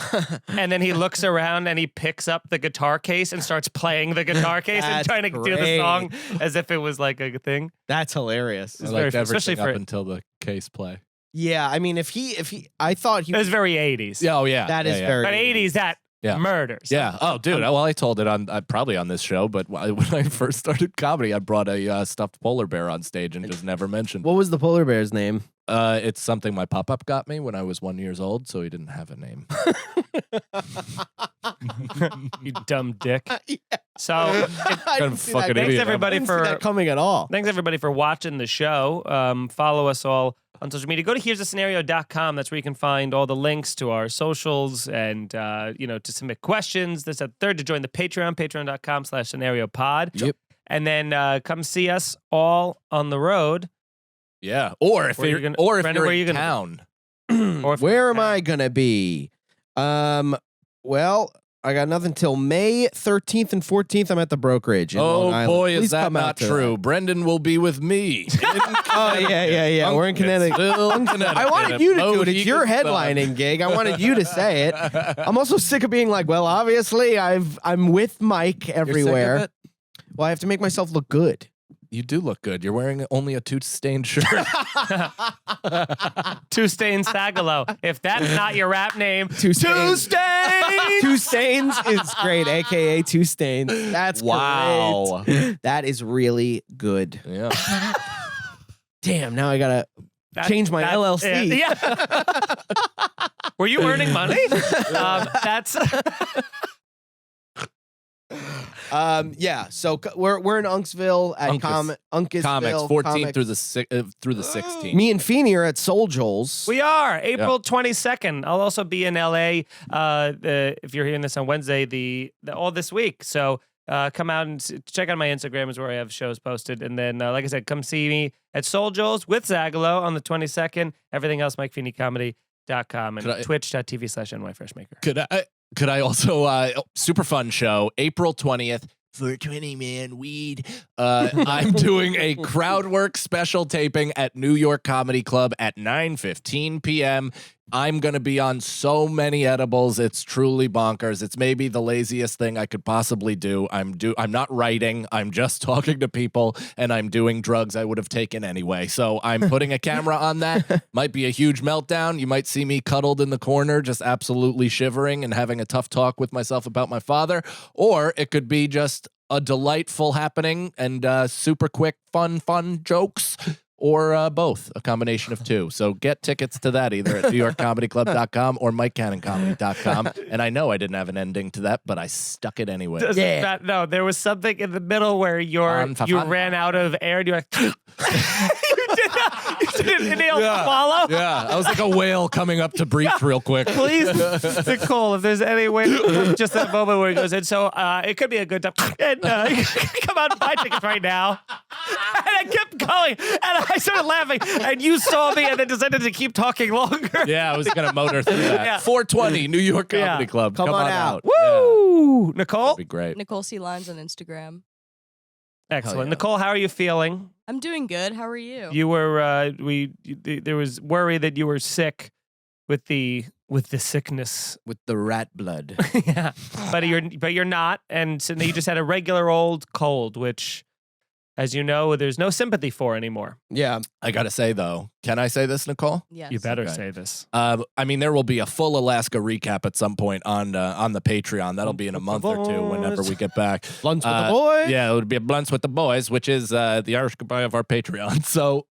And then he looks around and he picks up the guitar case and starts playing the guitar case and That's trying to do the great. song as if it was like a thing. That's hilarious. I It's liked very- especially everything up for- until the case play. Yeah, I mean, if he, I thought he It was very 80s. Yeah, oh yeah, That is yeah. very. But 80s, that Yeah. murders. Yeah. Oh, dude. Well, I told it on probably on this show, but when I first started comedy, I brought a stuffed polar bear on stage and just never mentioned. What was the polar bear's name? It's something my pop-up got me when I was 1 year old, so he didn't have a name. You dumb dick. So I Kind didn't of see fucking that. thanks idiot. everybody I didn't see for that coming at all. Thanks everybody for watching the show. Follow us all on social media. Go to here'sthescenario.com. That's where you can find all the links to our socials and to submit questions. That's a third to join the Patreon, patreon.com/scenariopod. Yep. And then come see us all on the road. Yeah. Or if Where you're you gonna- or if Brandon, you're where in you gonna- town. Or if Where am I gonna be? Well, I got nothing till May 13th and 14th. I'm at the brokerage. In Oh Long Island. boy, Please is that come out not to true? Brendan will be with me. Oh yeah. We're in Connecticut. I wanted you to do it. It's your headlining gig. I wanted you to say it. I'm also sick of being like, well, obviously I'm with Mike everywhere. Well, I have to make myself look good. You do look good. You're wearing only a two-stained shirt. Two Stainz Sagalow. If that's not your rap name, Two Stains. Two Stains is great, aka Two Stains. That's Wow. great. That is really good. Yeah. Damn, now I gotta change my LLC. Yeah. Were you earning money? That's Yeah. So we're in Unksville at Uncas. Uncasville Comics 14th Comics. through the 16th. Me and Feeney are at Soul Joel's. We are April 22nd. I'll also be in LA. If you're hearing this on Wednesday, all this week. So come out and check out my Instagram is where I have shows posted. And then, like I said, come see me at Soul Joel's with Sagalow on the 22nd. Everything else, MikeFeeneyComedy.com and twitch.tv/NYFreshmaker. Could I also super fun show April 20th for 20 man weed. I'm doing a crowd work special taping at New York Comedy Club at 9:15 p.m. I'm going to be on so many edibles. It's truly bonkers. It's maybe the laziest thing I could possibly do. I'm not writing. I'm just talking to people, and I'm doing drugs I would have taken anyway. So I'm putting a camera on that. Might be a huge meltdown. You might see me cuddled in the corner, just absolutely shivering and having a tough talk with myself about my father. Or it could be just a delightful happening and super quick, fun jokes. Or both, a combination of two. So get tickets to that either at NewYorkComedyClub.com or MikeCannonComedy.com. And I know I didn't have an ending to that, but I stuck it anyway. No, there was something in the middle where you ran out of air and you're like, you did And they'll follow. Yeah, I was like a whale coming up to breach real quick. Please, Nicole, if there's any way, just that moment where he goes in. So it could be a good time. And come out and buy tickets right now. And I kept going, and I started laughing, and you saw me, and then decided to keep talking longer. Yeah, I was gonna motor through that. Yeah. 420 New York Comedy Yeah. Club. Come on out. Woo! Nicole? That'd be great. Nicole C. Lines on Instagram. Excellent. yeah. Nicole, how are you feeling? I'm doing good. How are you? You were, there was worry that you were sick with the sickness. With the rat blood. Yeah. But you're not. And so you just had a regular old cold, which, as you know, there's no sympathy for anymore. Yeah. I gotta say though, can I say this, Nicole? Yes. You better Okay. say this. I mean, there will be a full Alaska recap at some point on the Patreon. That'll be in a month or two whenever we get back. Lunch with the boy. Yeah, it would be a Blunts with the Boys, which is the Irish goodbye of our Patreon. So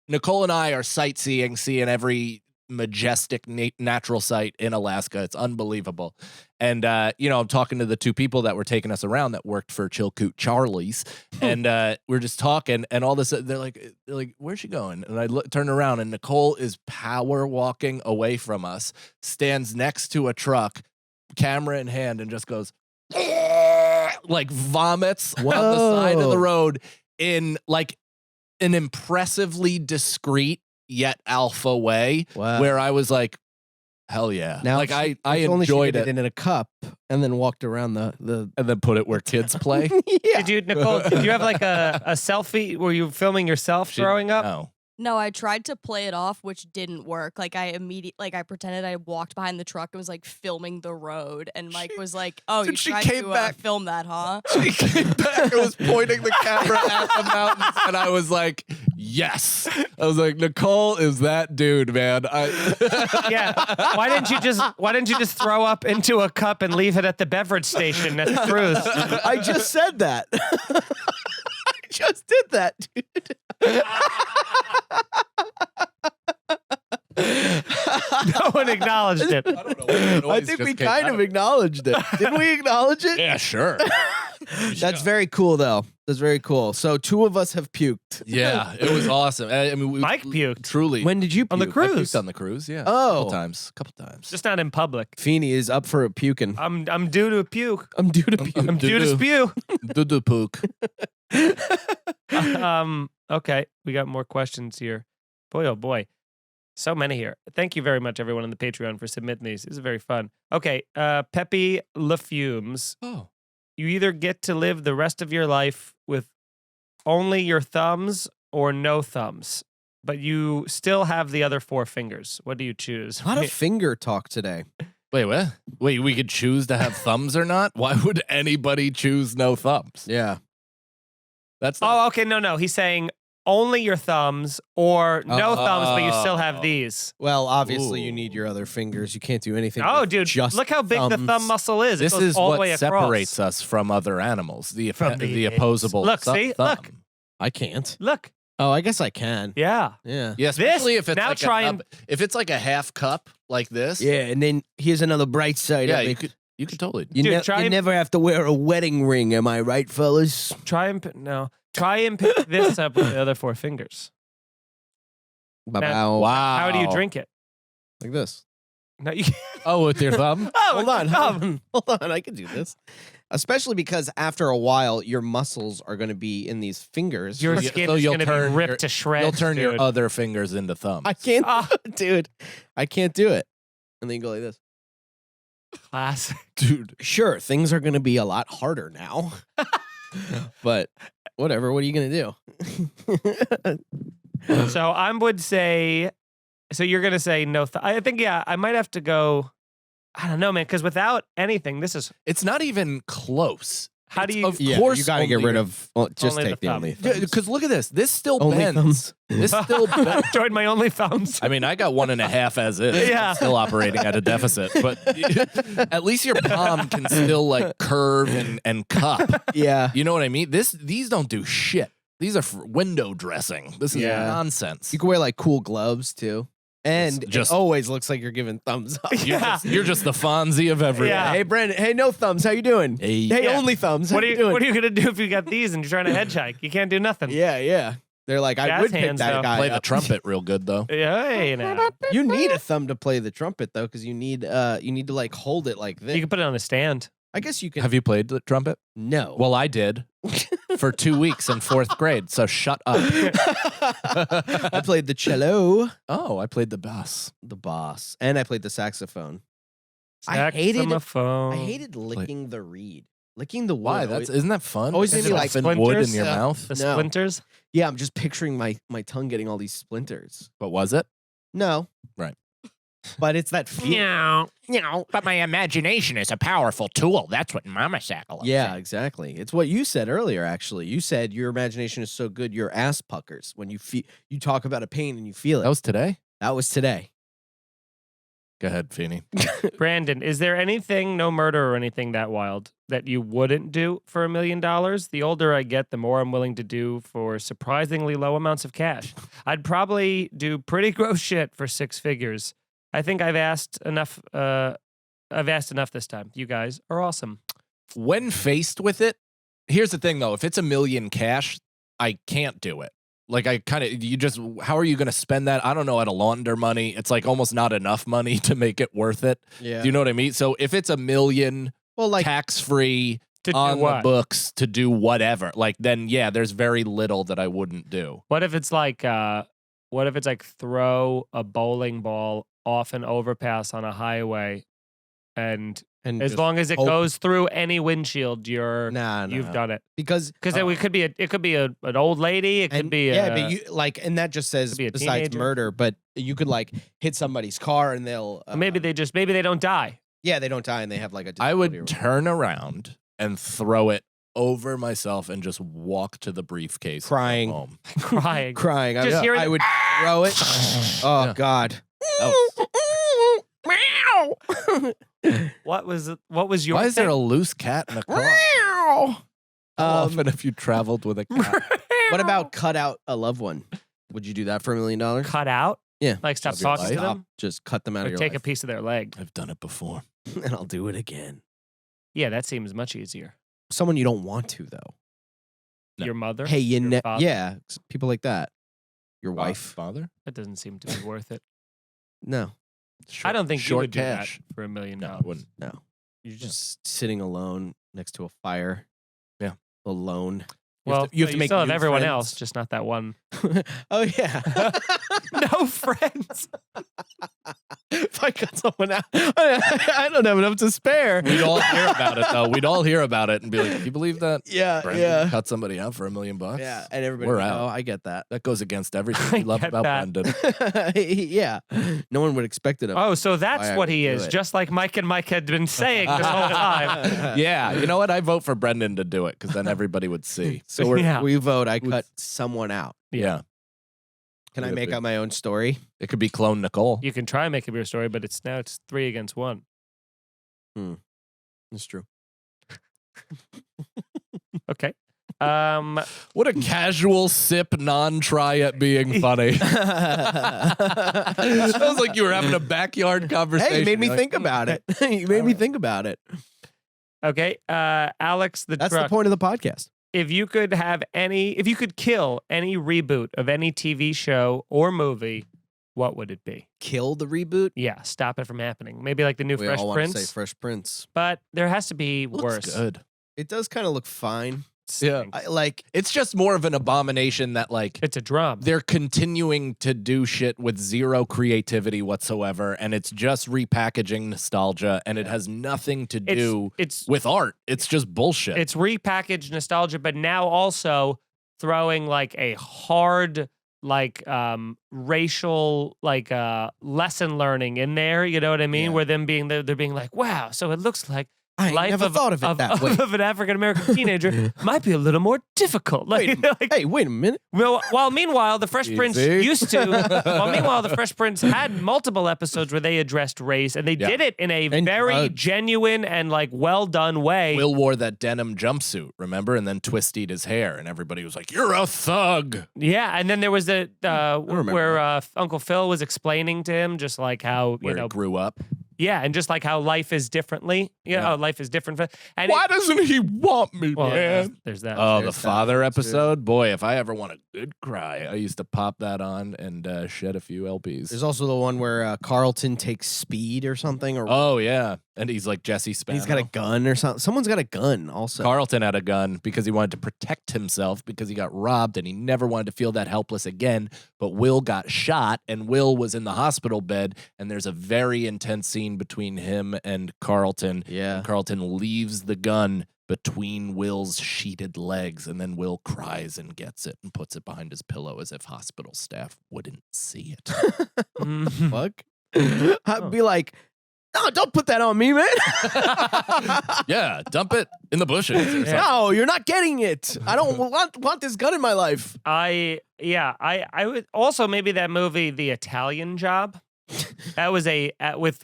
Nicole and I are sightseeing, seeing every majestic natural site in Alaska. It's unbelievable. And, I'm talking to the two people that were taking us around that worked for Chilkoot Charlie's. And we're just talking, and all of a sudden they're like, where's she going? And I turn around, and Nicole is power walking away from us, stands next to a truck, camera in hand, and just goes, like vomits on the side of the road in like an impressively discreet yet alpha way, Wow. where I was like, hell yeah. Now, Like I if only she enjoyed did it. in a cup and then walked around the And then put it where kids play. yeah. Did you, Nicole, did you have like a selfie? Were you filming yourself throwing up? No. No, I tried to play it off, which didn't work. Like I pretended I walked behind the truck and was like filming the road, and Mike was like, "Oh, Dude, you she tried came to back- film that, huh?" She came back and was pointing the camera at the mountains, and I was like, yes. I was like, Nicole is that dude, man. Yeah. Why didn't you just throw up into a cup and leave it at the beverage station at the cruise? I just said that. I just did that, dude. No one acknowledged it. I don't know where the I noise think just we came kind out of acknowledged it. Didn't we acknowledge it? Yeah, sure. That's very cool, though. That's very cool. So two of us have puked. Yeah, it was awesome. I mean, Mike puked. Truly. When did you puke? On the I cruise. puked on the cruise, yeah. Oh. Couple times. Just not in public. Feeney is up for a puking. I'm due to puke. I'm due to puke. I'm due to spew. Doo-doo pook. Okay, we got more questions here. Boy, oh boy. So many here. Thank you very much, everyone on the Patreon, for submitting these. This is very fun. Okay, Pepe LaFumes. Oh. You either get to live the rest of your life with only your thumbs or no thumbs, but you still have the other four fingers. What do you choose? A lot of finger talk today. Wait, what? Wait, we could choose to have thumbs or not? Why would anybody choose no thumbs? Yeah. That's not, Oh, okay. No. He's saying only your thumbs or no thumbs, but you still have these. Well, obviously, you Ooh. need your other fingers. You can't do anything. Oh, with dude, just look how big the thumbs. thumb muscle is. It this goes is all the way what across. separates us from other animals. The From the apes. opposable Look, thumb. see? Look. I can't. Look. Oh, I guess I can. Yeah. Yeah. Yeah, especially if it's now like try and- if it's like a half cup like this. Yeah, and then here's another bright side Yeah, of you it. could totally. You, Dude, try you and- never have to wear a wedding ring, am I right, fellas? Try and pick this up with the other four fingers. Wow. Wow. How do you drink it? Like this. No, you Oh, with your thumb? oh, Hold on. thumb. Hold on. I can do this. Especially because after a while, your muscles are going to be in these fingers. Your Yeah, skin so is you'll going to turn be ripped your- to shreds. You'll turn your dude. other fingers into thumbs. I can't Ah. do it, dude. I can't do it. And then you go like this. Classic. Dude. Sure, things are going to be a lot harder now. But whatever. What are you going to do? So I would say. So you're gonna say no. I think I might have to go. I don't know, man, because without anything, this is It's not even close. how do you? Of Yeah, course, you got to get only rid your- of. Well, just only take the the thumb. only Yeah, thumbs. because look at this. This still Only bends. thumbs. This still bends. Join my only thumbs. I mean, I got 1.5 as is. Yeah. I'm still operating at a deficit, but at least your palm can still like curve and cup. Yeah. You know what I mean? These don't do shit. These are for window dressing. This is Yeah. nonsense. You can wear like cool gloves too. And Just- it always looks like you're giving thumbs up. Yeah. You're just the Fonzie of everyone. Yeah. Hey, Brandon. Hey, no thumbs. How you doing? Hey. Hey, Yeah. only thumbs. How What are you you? doing? What are you gonna do if you got these and you're trying to hitchhike? You can't do nothing. Yeah, yeah. They're like, I Jazz would pick hands, that though. guy. Play the up. trumpet real good though. Hey, now. You need a thumb to play the trumpet though, because you need to like hold it like this. You can put it on a stand. I guess you can. Have you played the trumpet? No. Well, I did for 2 weeks in 4th grade. So shut up. I played the cello, Oh, I played the bass. the bass, and I played the saxophone. I hated Saxophone. licking the reed, licking the wood. Why? always- Isn't that fun? always Is made me it like often wood in splinters? your Yeah. mouth. The No. splinters. yeah, I'm just picturing my tongue getting all these splinters. But was it? No, Right. but it's that feel. But my imagination is a powerful tool. That's what Mama Sagalow Yeah, said. exactly. It's what you said earlier. Actually, you said your imagination is so good, your ass puckers when you you talk about a pain and you feel it. That was today. That was today. Go ahead, Feeney. Brandon, is there anything, no murder or anything that wild, that you wouldn't do for $1 million? The older I get, the more I'm willing to do for surprisingly low amounts of cash. I'd probably do pretty gross shit for 6 figures. I think I've asked enough. I've asked enough this time. You guys are awesome. When faced with it, here's the thing though. If it's $1 million cash, I can't do it. Like how are you going to spend that? I don't know, at a launder money. It's like almost not enough money to make it worth it. Yeah. Do you know what I mean? So if it's $1 million Well, like tax-free To do on the what? books to do whatever, like then yeah, there's very little that I wouldn't do. What if it's like throw a bowling ball off an overpass on a highway, and and as just long as it hope- goes through any windshield, you've done it. because Because it could be an old lady. It could and- be yeah, but you like, and that just says could be a besides teenager. murder, but you could like hit somebody's car and they'll maybe they don't die. yeah, they don't die and they have like a I disability or would whatever. turn around and throw it over myself and just walk to the briefcase and go Crying. home. Crying. crying. Just hearing I would throw it. Oh Yeah. God. What was your Why is there a thing? loose cat in a car? How often have you traveled with a cat? What about cut out a loved one? Would you do that for $1 million? cut out? Yeah. Like stop Of your talking to life? them? Just cut them out Or of your take a life. piece of their leg. I've done it before. and I'll do it again. Yeah, that seems much easier. Someone you don't want to though. No. Your mother? Hey, Your father? yeah, people like that. Your wife? Father? That doesn't seem to be worth it. No, I don't think you short would do cash. that for $1 million. No, I wouldn't. no. You're just sitting alone next to a fire. Yeah. Alone. Well, you have to make still have new everyone friends. else, just not that one. Oh yeah. No friends. If I cut someone out, I don't have enough to spare. We'd all hear about it though. We'd all hear about it and be like, "You believe that? Yeah, Brendan cut somebody out for $1 million? yeah. And everybody, We're would out. go, I get that. That goes against everything I we love get about that. Brendan." Yeah, no one would expect it. Of Oh, so that's Why I what would he do is, it. just like Mike and Mike had been saying this whole time. Yeah, you know what? I vote for Brendan to do it because then everybody would see. So Yeah. we vote. I cut someone out. Yeah, Can I Yeah, make but- up my own story? it could be clone Nicole. You can try and make up your story, but it's 3 against 1. That's true. Okay. What a casual sip, non-try at being funny. It sounds like you were having a backyard conversation. Hey, you made me You're like, think about it. You made me think about it. Okay. Alex the That's truck. the point of the podcast. If you could kill any reboot of any TV show or movie, what would it be? Kill the reboot. Yeah, stop it from happening. Maybe like the new We Fresh all want to Prince, say Fresh Prince. but there has to be Looks worse. good. It does kind of look fine. Yeah. Stinks. I, like It's just more of an abomination that like It's a drum. they're continuing to do shit with zero creativity whatsoever, and it's just repackaging nostalgia, and it has nothing to do It's with art. It's just bullshit. it's repackaged nostalgia, but now also throwing like a hard racial lesson learning in there. You know what I mean? Yeah. Where they're being like, wow, so it looks like I life never thought of it that way. of an African American teenager might be a little more difficult. Like, Hey, wait a minute. while meanwhile the Fresh Prince Easy. used to. While meanwhile the Fresh Prince had multiple episodes where they addressed race, and they Yeah. did it in a And very drugs. genuine and like well done way. Will wore that denim jumpsuit, remember? And then twisted his hair, and everybody was like, "You're a thug." Yeah, and then there was the remember where Uncle Phil was explaining to him just like how Where you know it grew up. Yeah, and just like how life is differently. Life is different. And Why doesn't he want me, well, man? there's that. Oh, the There's that father one, too. episode? Boy, if I ever want a good cry, I used to pop that on and shed a few LPs. There's also the one where Carlton takes speed or something, or Oh, yeah. And he's like Jesse Spano. he's got a gun or something. Someone's got a gun also. Carlton had a gun because he wanted to protect himself because he got robbed and he never wanted to feel that helpless again. But Will got shot and Will was in the hospital bed. And there's a very intense scene between him and Carlton. Yeah. And Carlton leaves the gun between Will's sheeted legs. And then Will cries and gets it and puts it behind his pillow as if hospital staff wouldn't see it. Mhm. Fuck. I'd be like, no, don't put that on me, man. Yeah, dump it in the bushes. Or something. No, you're not getting it. I don't want this gun in my life. I would also maybe that movie, The Italian Job. That was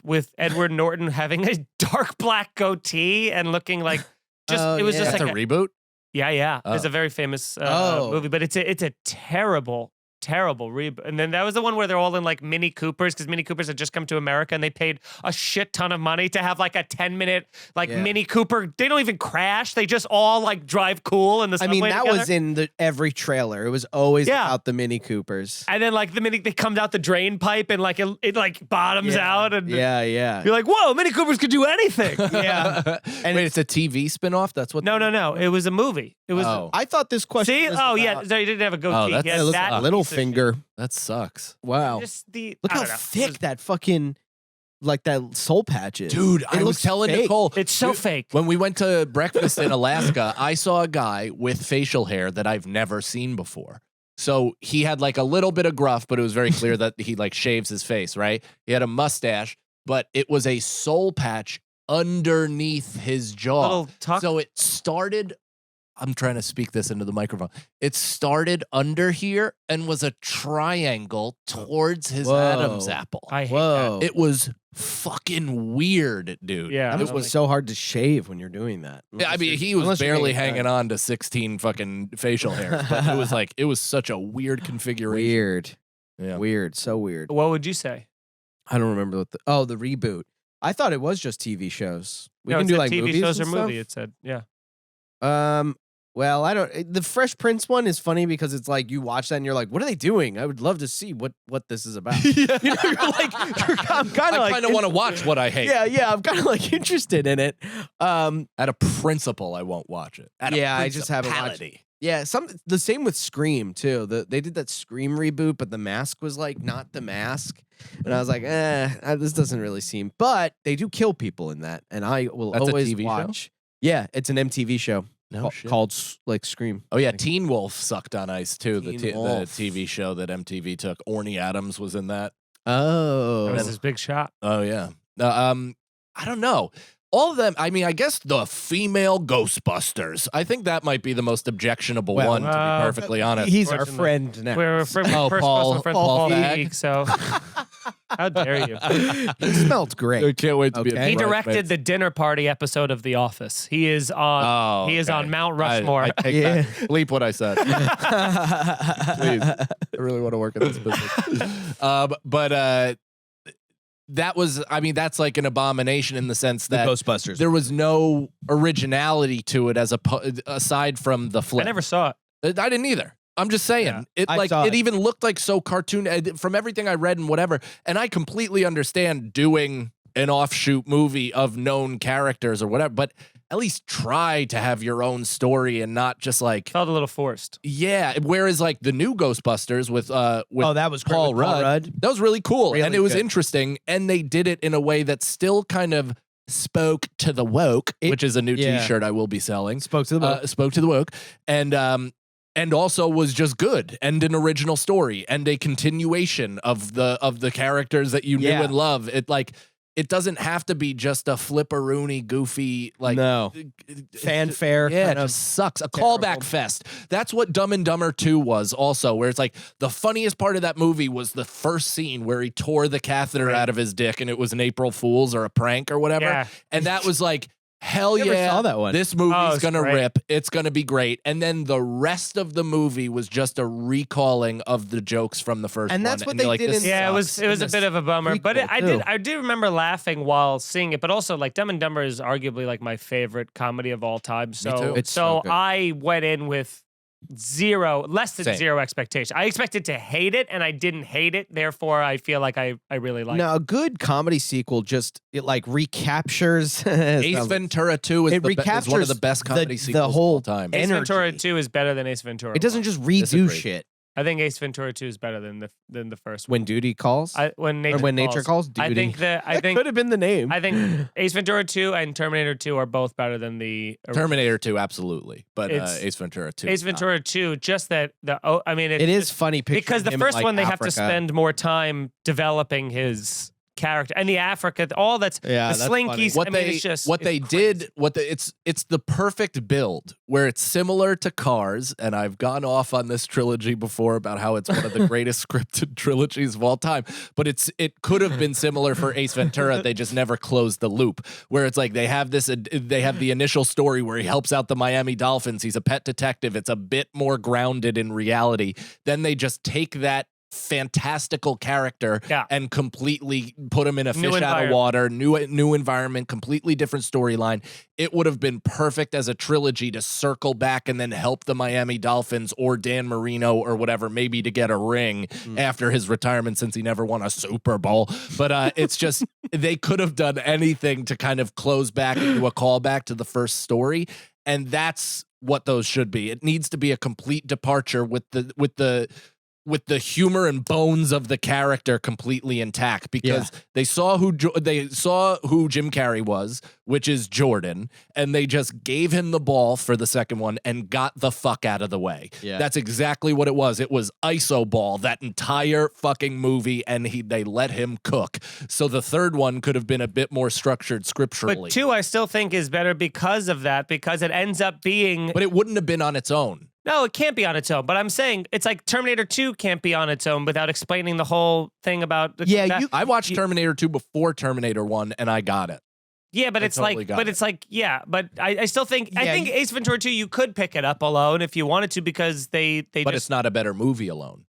with Edward Norton having a dark black goatee and looking like it was yeah. just That's like a reboot? Yeah. Oh. It's a very famous Oh. movie, but it's a terrible reboot. And then that was the one where they're all in like Mini Coopers because Mini Coopers had just come to America and they paid a shit ton of money to have like a 10-minute Yeah. Mini Cooper. They don't even crash. They just all like drive cool in the I subway mean, that together. was in every trailer. It was always Yeah. about the Mini Coopers. And then like they comes out the drain pipe and like it like bottoms out and Yeah, yeah. you're like, whoa, Mini Coopers could do anything. Yeah. And wait, it's a TV spinoff? That's what? No. It was a movie. It was. Oh. I thought this question See? was Oh, yeah. about- So he didn't have a goatee. that's- He had it looks that like Little piece of shit. Finger. That sucks. Wow. Just the Look I how don't know. It thick was- that fucking, like that soul patch is. Dude, It I was looks telling fake. Nicole. It's so we- fake. When we went to breakfast in Alaska, I saw a guy with facial hair that I've never seen before. So he had like a little bit of gruff, but it was very clear that he like shaves his face, right? He had a mustache, but it was a soul patch underneath his jaw. Little tuck. So it started. I'm trying to speak this into the microphone. It started under here and was a triangle towards his Whoa. Adam's apple. I hate Whoa. It was fucking weird, dude. Yeah. That It must be was- so hard to shave when you're doing that. Yeah, I Unless mean, you're- he was unless you're barely getting hanging on to 16 fucking facial hairs, but it was like, it was such a weird configuration. Weird. Yeah. Weird. So weird. What would you say? I don't remember what the reboot. I thought it was just TV shows. We No, can it do said like TV movies shows or and movie. stuff? It said, yeah. Well, I don't. The Fresh Prince one is funny because it's like you watch that and you're like, what are they doing? I would love to see what this is about. You know, you're like, I'm kind of I like, kind of want to watch what I hate. yeah, I'm kind of like interested in it. At a principle, I won't watch it. At a Yeah, I just haven't watched principality. Yeah, the same with Scream too. They did that Scream reboot, but the mask was like not the mask, and I was like, this doesn't really seem. But they do kill people in that, and I will That's a always TV show? watch. Yeah, it's an MTV show No shit. called like Scream. Oh yeah, Teen Wolf sucked on ice too. The Teen Wolf. TV show that MTV took. Orny Adams was in that. Oh, That was his big shot. Oh yeah. I don't know. All of them. I mean, I guess the female Ghostbusters. I think that might be the most objectionable Well, one, to be perfectly honest. he's our Unfortunately. friend now. We're Oh, first Paul- person friend Paul Paul Fag. Feig, so how dare you? He smelled I great. can't wait to be. Okay. He directed the dinner party episode of The Office. He is on. Oh, he is okay. on Mount Rushmore. I take Yeah. back. Bleep what I said. Please. I really want to work in this business. But that was, I mean, that's like an abomination in the sense The that Ghostbusters. there was no originality to it aside from the I flip. never saw it. I didn't either. I'm just saying. Yeah. It I like saw it it. even looked like so cartoon from everything I read and whatever. And I completely understand doing an offshoot movie of known characters or whatever, but at least try to have your own story and not just like Felt a little forced. yeah. Whereas like the new Ghostbusters with oh, that was great Paul with Rudd. That was really cool. Really and it was good. interesting. And they did it in a way that still kind of spoke to the woke, which is a new yeah. t-shirt I will be selling. Spoke to the book. Spoke to the woke. And also was just good and an original story and a continuation of the characters that you knew Yeah. and love. It doesn't have to be just a flipperoony, goofy, like No. Fanfare. Yeah, kind it of. just sucks. A terrible. callback fest. That's what Dumb and Dumber 2 was also, where it's like the funniest part of that movie was the first scene where he tore the catheter out of his dick and it was an April Fool's or a prank or whatever. Yeah. And that was like, hell Never yeah, saw that one. this movie's Oh, it's gonna great. rip. It's gonna be great. And then the rest of the movie was just a recalling of the jokes from the first And one. that's what you're they like, did this in- Yeah, it was sucks. it was a this bit of a bummer, but prequel, I do remember laughing while seeing it. But also, like Dumb and Dumber is arguably like my favorite comedy of all time. So too. It's so good. I went in with less than Same. zero expectation. I expected to hate it, and I didn't hate it. Therefore, I feel like I really like. No, a good comedy sequel just it like recaptures Ace sounds- Ventura 2 is, It is one of recaptures the best comedy the sequels whole of all time. Ace energy. Ventura 2 is better than Ace Ventura. It doesn't 1. just redo Disagree. shit. I think Ace Ventura 2 is better than the first one. When duty calls, When or when nature calls, duty. I think that could have been the name. I think Ace Ventura 2 and Terminator 2 are both better than the Terminator 2, absolutely. But It's- Ace Ventura 2. Ace Ventura 2. Just that I mean, it is funny picturing because the him in, first like, one they have Africa. to spend more time developing his character and the Africa, all that's Yeah, the that's slinkies. What I mean, they it's just what it's they crazy. did it's the perfect build where it's similar to Cars, and I've gone off on this trilogy before about how it's one of the greatest scripted trilogies of all time, but it could have been similar for Ace Ventura. They just never closed the loop, where it's like they have the initial story where he helps out the Miami Dolphins, he's a pet detective, it's a bit more grounded in reality. Then they just take that fantastical character Yeah. and completely put him in a New fish out of environment. water, new environment, completely different storyline. It would have been perfect as a trilogy to circle back and then help the Miami Dolphins or Dan Marino or whatever, maybe to get a ring after his retirement, since he never won a Super Bowl. But it's just they could have done anything to kind of close back into a callback to the first story, and that's what those should be. It needs to be a complete departure with the humor and bones of the character completely intact, because they saw who Jim Carrey was, which is Jordan, and they just gave him the ball for the second one and got the fuck out of the way. Yeah. That's exactly what it was. It was ISO ball that entire fucking movie, and they let him cook. So the third one could have been a bit more structured scripturally. But 2 I still think is better because of that, because it ends up being But it wouldn't have been on its own. no, it can't be on its own. But I'm saying it's like Terminator 2 can't be on its own without explaining the whole thing about Yeah, that. I watched Terminator 2 before Terminator 1, and I got it. Yeah, but I it's totally like, got but it. it's like, yeah, but I still think, I Yeah, think you- Ace Ventura 2, you could pick it up alone if you wanted to, because they But just. it's not a better movie alone.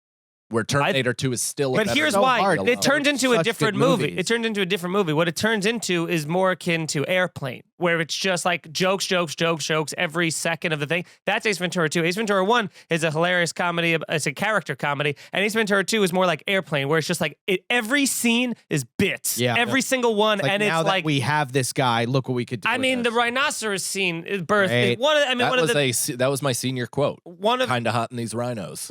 Where Terminator 2 is still a But better here's movie why hard, it turns into a Such different good movie. movies. It turns into a different movie. What it turns into is more akin to Airplane, where it's just like jokes every second of the thing. That's Ace Ventura 2. Ace Ventura 1 is a hilarious comedy. It's a character comedy, and Ace Ventura 2 is more like Airplane, where it's just like every scene is bits. Yeah. Every single one, Like, and now it's that like. we have this guy, look what we could do. I with mean, the this. rhinoceros scene is birth. Right. One of, I mean, That one of was the that was my senior quote. one of. Kind of hot in these rhinos.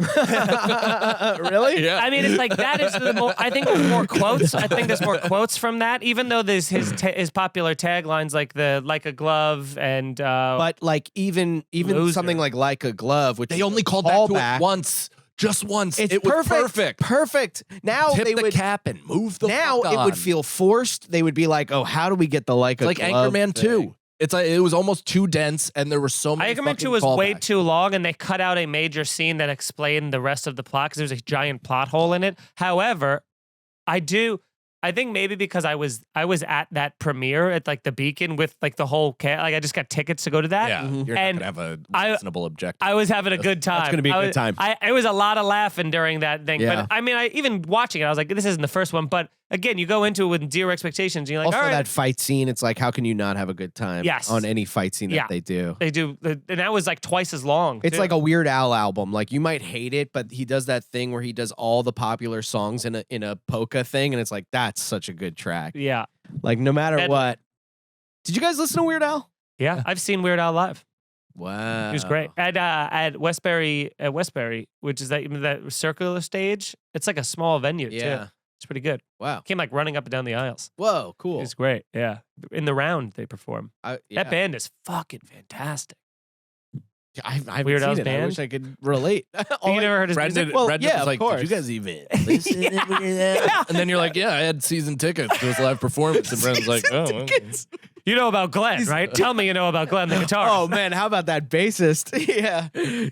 Really? Yeah. I mean, it's like that is the more. I think there's more quotes. I think there's more quotes from that, even though there's his popular taglines like a glove and. But like even Loser. something like a glove, which They only called call back to it once. Just once. It's it was perfect. Perfect. Now Tip they the would. cap and move the Now fuck it would on. feel forced. They would be like, "Oh, how do we get the like a It's like glove Anchorman thing? 2. It's like it was almost too dense, and there were so many. Anchorman fucking 2 was way callbacks. too long, and they cut out a major scene that explained the rest of the plot because there was a giant plot hole in it. However, I think maybe because I was at that premiere at like the Beacon with like the whole like I just got tickets to go to that. Yeah, you're And not gonna have a I- reasonable objective. I was having a good time. gonna be a I good was- time. It was a lot of laughing during that thing. Yeah. But I mean, even watching it, I was like, this isn't the first one. But again, you go into it with zero expectations. And you're like, Also, all right, that fight scene. It's like, how can you not have a good time? Yes. On any fight scene Yeah. that they do. they do. And that was like twice as long. It's too. like a Weird Al album. Like you might hate it, but he does that thing where he does all the popular songs in a polka thing, and it's like that's such a good track. yeah. Like no matter And- what. Did you guys listen to Weird Al? Yeah. I've seen Weird Al live. Wow, He was great at Westbury, which is that circular stage. It's like a small venue Yeah. too. It's pretty good. Wow. Came like running up and down the aisles. Whoa. Cool. It's great. Yeah, in the round they perform. Yeah. That band is fucking fantastic. I Weird haven't Al's seen it. I band? wish I could relate. You never heard his Brendan, music? Well, Brendan yeah, was of like, course. "Did you guys even listen to that?" And then you're like, "Yeah, I had season tickets to his live performance." And Brendan's like, "Oh, okay. You know about Glenn, right? Tell me you know about Glenn the guitarist. Oh man, how about that bassist?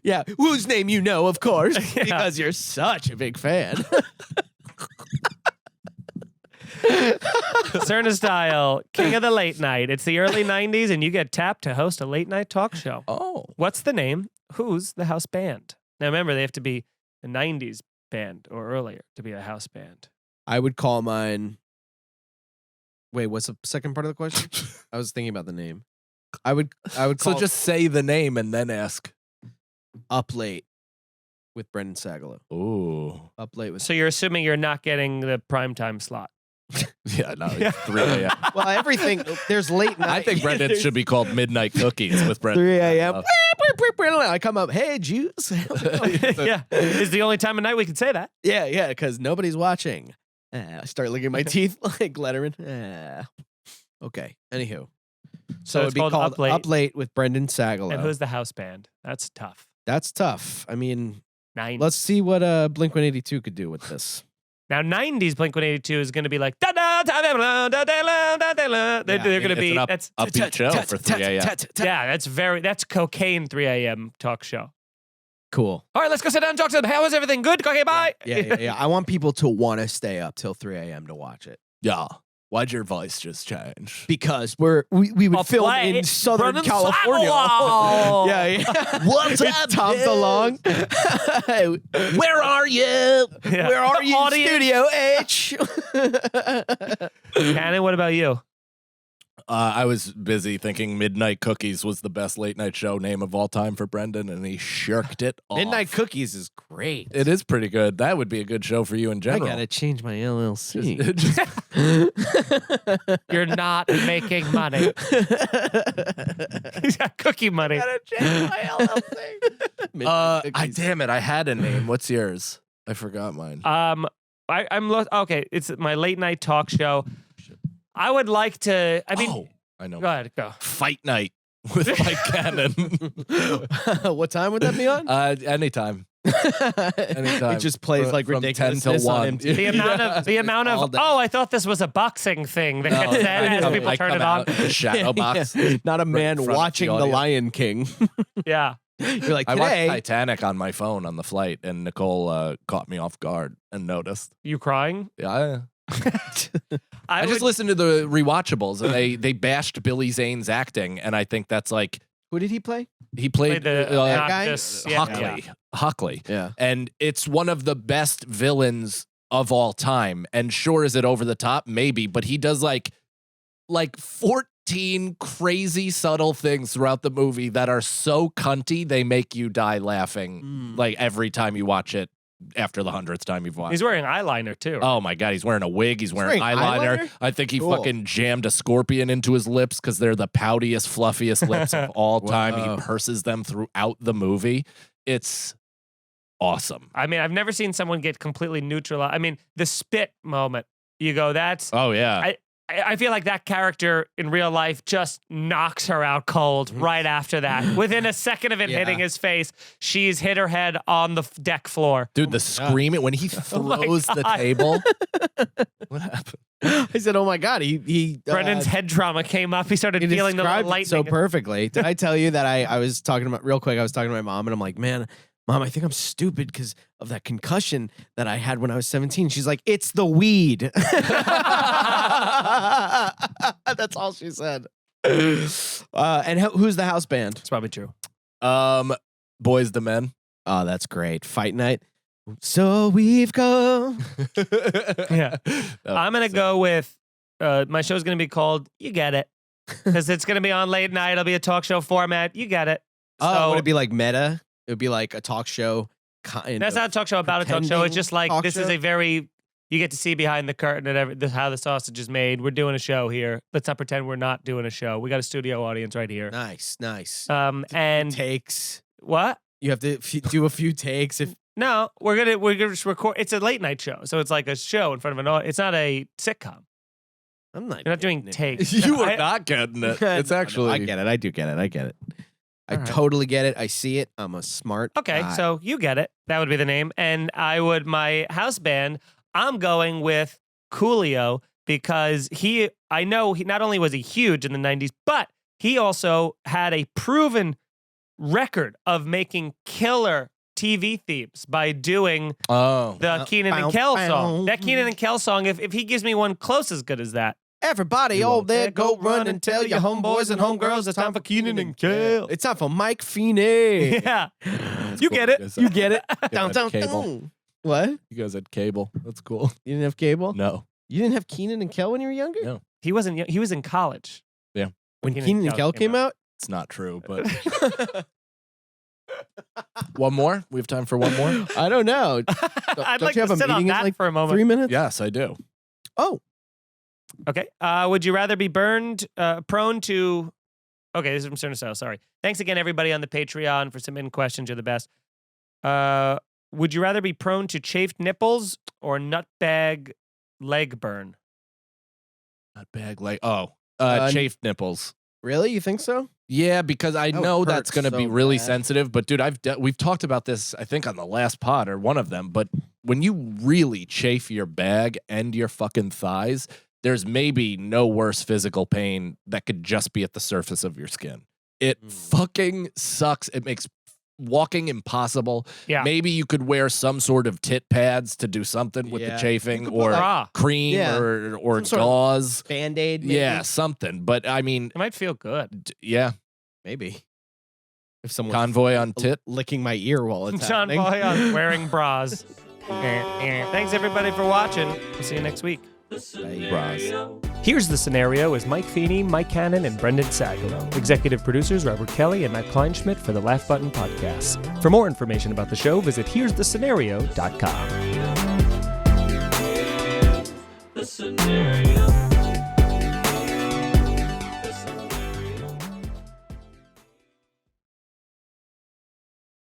yeah. Whose name you know, of course, because you're such a big fan. Cerna Style, king of the late night. It's the early 90s, and you get tapped to host a late night talk show. Oh. What's the name? Who's the house band? Now, remember, they have to be a 90s band or earlier to be a house band. I would call mine. Wait, what's the second part of the question? I was thinking about the name. I would call So just say the name and then ask. Up Late with Brendan Sagalow. Ooh. Up Late with. So you're assuming you're not getting the primetime slot. Yeah, no, it's 3 a.m. Well, everything. There's late night. I think Brendan should be called Midnight Cookies with Brendan. 3 a.m. I come up. Hey, Jews. Yeah. It's the only time of night we can say that. Yeah, because nobody's watching. I start licking my teeth like Letterman. Okay. Anywho. So it'd it's be called called Up Late. with Brendan Sagalow. And who's the house band? That's tough. That's tough. I mean, 90s. let's see what Blink-182 could do with this. Now, 90s Blink-182 is going to be like, they're going to be, It's an upbeat show for 3 a.m. yeah, that's cocaine 3 a.m. talk show. Cool. All right, let's go sit down and talk to them. How is everything? Good? Okay, bye. Yeah. I want people to want to stay up till 3 a.m. to watch it. Yeah. Why'd your voice just change? Because we would I'll film play in Southern Brendan California. Sagalow. yeah. What's With up, Tom dude? DeLonge. Where are you? Yeah. Where are The you, audience. Studio H? Cannon, what about you? I was busy thinking Midnight Cookies was the best late night show name of all time for Brendan, and he shirked it off. Midnight Cookies is great. It is pretty good. That would be a good show for you in I general. gotta change my LLC. Just- You're not making money. He's got cookie money. damn it, I had a name. What's yours? I forgot mine. Okay, it's my late night talk show. I would like to, I mean, I know. go ahead, go. Fight Night with Mike Cannon. What time would that be on? Anytime. Anytime. It just plays like From ridiculous 10 till 1. on MTV. The amount All of, day. I thought this was a boxing thing that gets said as people I turn come it on. out in the shadow box. Not a man in front of watching the the audience. Lion King. Yeah. You're like, I watched today. Titanic on my phone on the flight, and Nicole caught me off guard and noticed. You crying? Yeah. I just would- listened to the rewatchables, and they bashed Billy Zane's acting, and I think that's like Who did he play? he played the guy? obnoxious- yeah, Hockley. yeah. Hockley. Yeah. And it's one of the best villains of all time. And sure, is it over the top? Maybe, but he does like 14 crazy subtle things throughout the movie that are so cunty they make you die laughing like every time you watch it after the 100th time you've watched. He's wearing eyeliner too. Oh my God, he's wearing a wig. He's wearing wearing eyeliner. eyeliner? I think he Cool. fucking jammed a scorpion into his lips because they're the poutiest, fluffiest lips of all time. Whoa. He purses them throughout the movie. It's awesome. I mean, I've never seen someone get completely neutralized. I mean, the spit moment. You go, that's. Oh yeah. I feel like that character in real life just knocks her out cold right after that. Within a second of it Yeah. hitting his face, she's hit her head on the deck floor. Dude, the screaming when he throws the God. table. What happened? I said, "Oh my God!" He Brendan's head trauma came up. He started he feeling the described it lightning. so perfectly. Did I tell you that I was talking about real quick? I was talking to my mom, and I'm like, "Man, Mom, I think I'm stupid because of that concussion that I had when I was 17." She's like, "It's the weed." That's all she said. And who's the house band? It's probably true. Boys the Men. Oh, that's great. Fight night. So we've come. Yeah. I'm going to go with my show's going to be called You Get It. Because it's going to be on late night. It'll be a talk show format. You get it. Oh, So- would it be like meta? It would be like a talk show. Kind That's of. not a talk show about a talk show. It's pretending just like talk this is show? a very you get to see behind the curtain and how the sausage is made. We're doing a show here. Let's not pretend we're not doing a show. We got a studio audience right here. Nice. And Takes. what? You have to do a few takes. If No, we're gonna just record. It's a late night show, so it's like a show in front of an audience. It's not a sitcom. I'm not. You're not doing getting it. takes. You are I- not getting it. No, It's no, actually. I get it. I do get it. I get it. I All right. totally get it. I see it. I'm a smart. Okay, guy. so you get it. That would be the name. And my house band, I'm going with Coolio because I know he not only was he huge in the 90s, but he also had a proven record of making killer TV themes by doing Oh. the Keaton and Kel song. That Keaton and Kel song, if he gives me one close as good as that. Everybody, all there, go run and tell your homeboys and homegirls it's time for Keaton and Kel. It's time for Mike Feeney. Yeah. That's You cool. get it. You get it? Dun, dun, Cable. dun. What? You guys had cable. That's cool. You didn't have cable? No. You didn't have Keaton and Kel when you were younger? No. He wasn't young. He was in college. Yeah. When Keaton and Kel came out? It's not true, but one more? We have time for one more? I don't know. I'd Don't like you to have a sit on meeting in that like for a moment. 3 minutes? Yes, I do. Oh. Okay. Would you rather be prone to... Okay, this is from Certain Style. Sorry. Thanks again, everybody on the Patreon for submitting questions. You're the best. Would you rather be prone to chafed nipples or nutbag leg burn? Not bag like chafed nipples. Really? You think so? Yeah, because I That would know hurt that's going to be so really bad. sensitive. But dude, we've talked about this. I think on the last pod or one of them. But when you really chafe your bag and your fucking thighs, there's maybe no worse physical pain that could just be at the surface of your skin. It fucking sucks. It makes walking impossible. Yeah. Maybe you could wear some sort of tit pads to do something with the Yeah. chafing, You could put, or Bra. cream, Yeah. or Some sort of gauze. Band-Aid, maybe? Yeah, something. But I mean, It might feel good. yeah, Maybe. If someone convoy on tit. licking my ear while it's John happening. Boy on wearing bras. Thanks, everybody, for watching. We'll see you next week. The scenario. Here's the Scenario is Mike Feeney, Mike Cannon, and Brendan Sagalow. Executive producers Robert Kelly and Matt Kleinschmidt for the Laugh Button Podcast. For more information about the show, visit here'sthescenario.com. The scenario.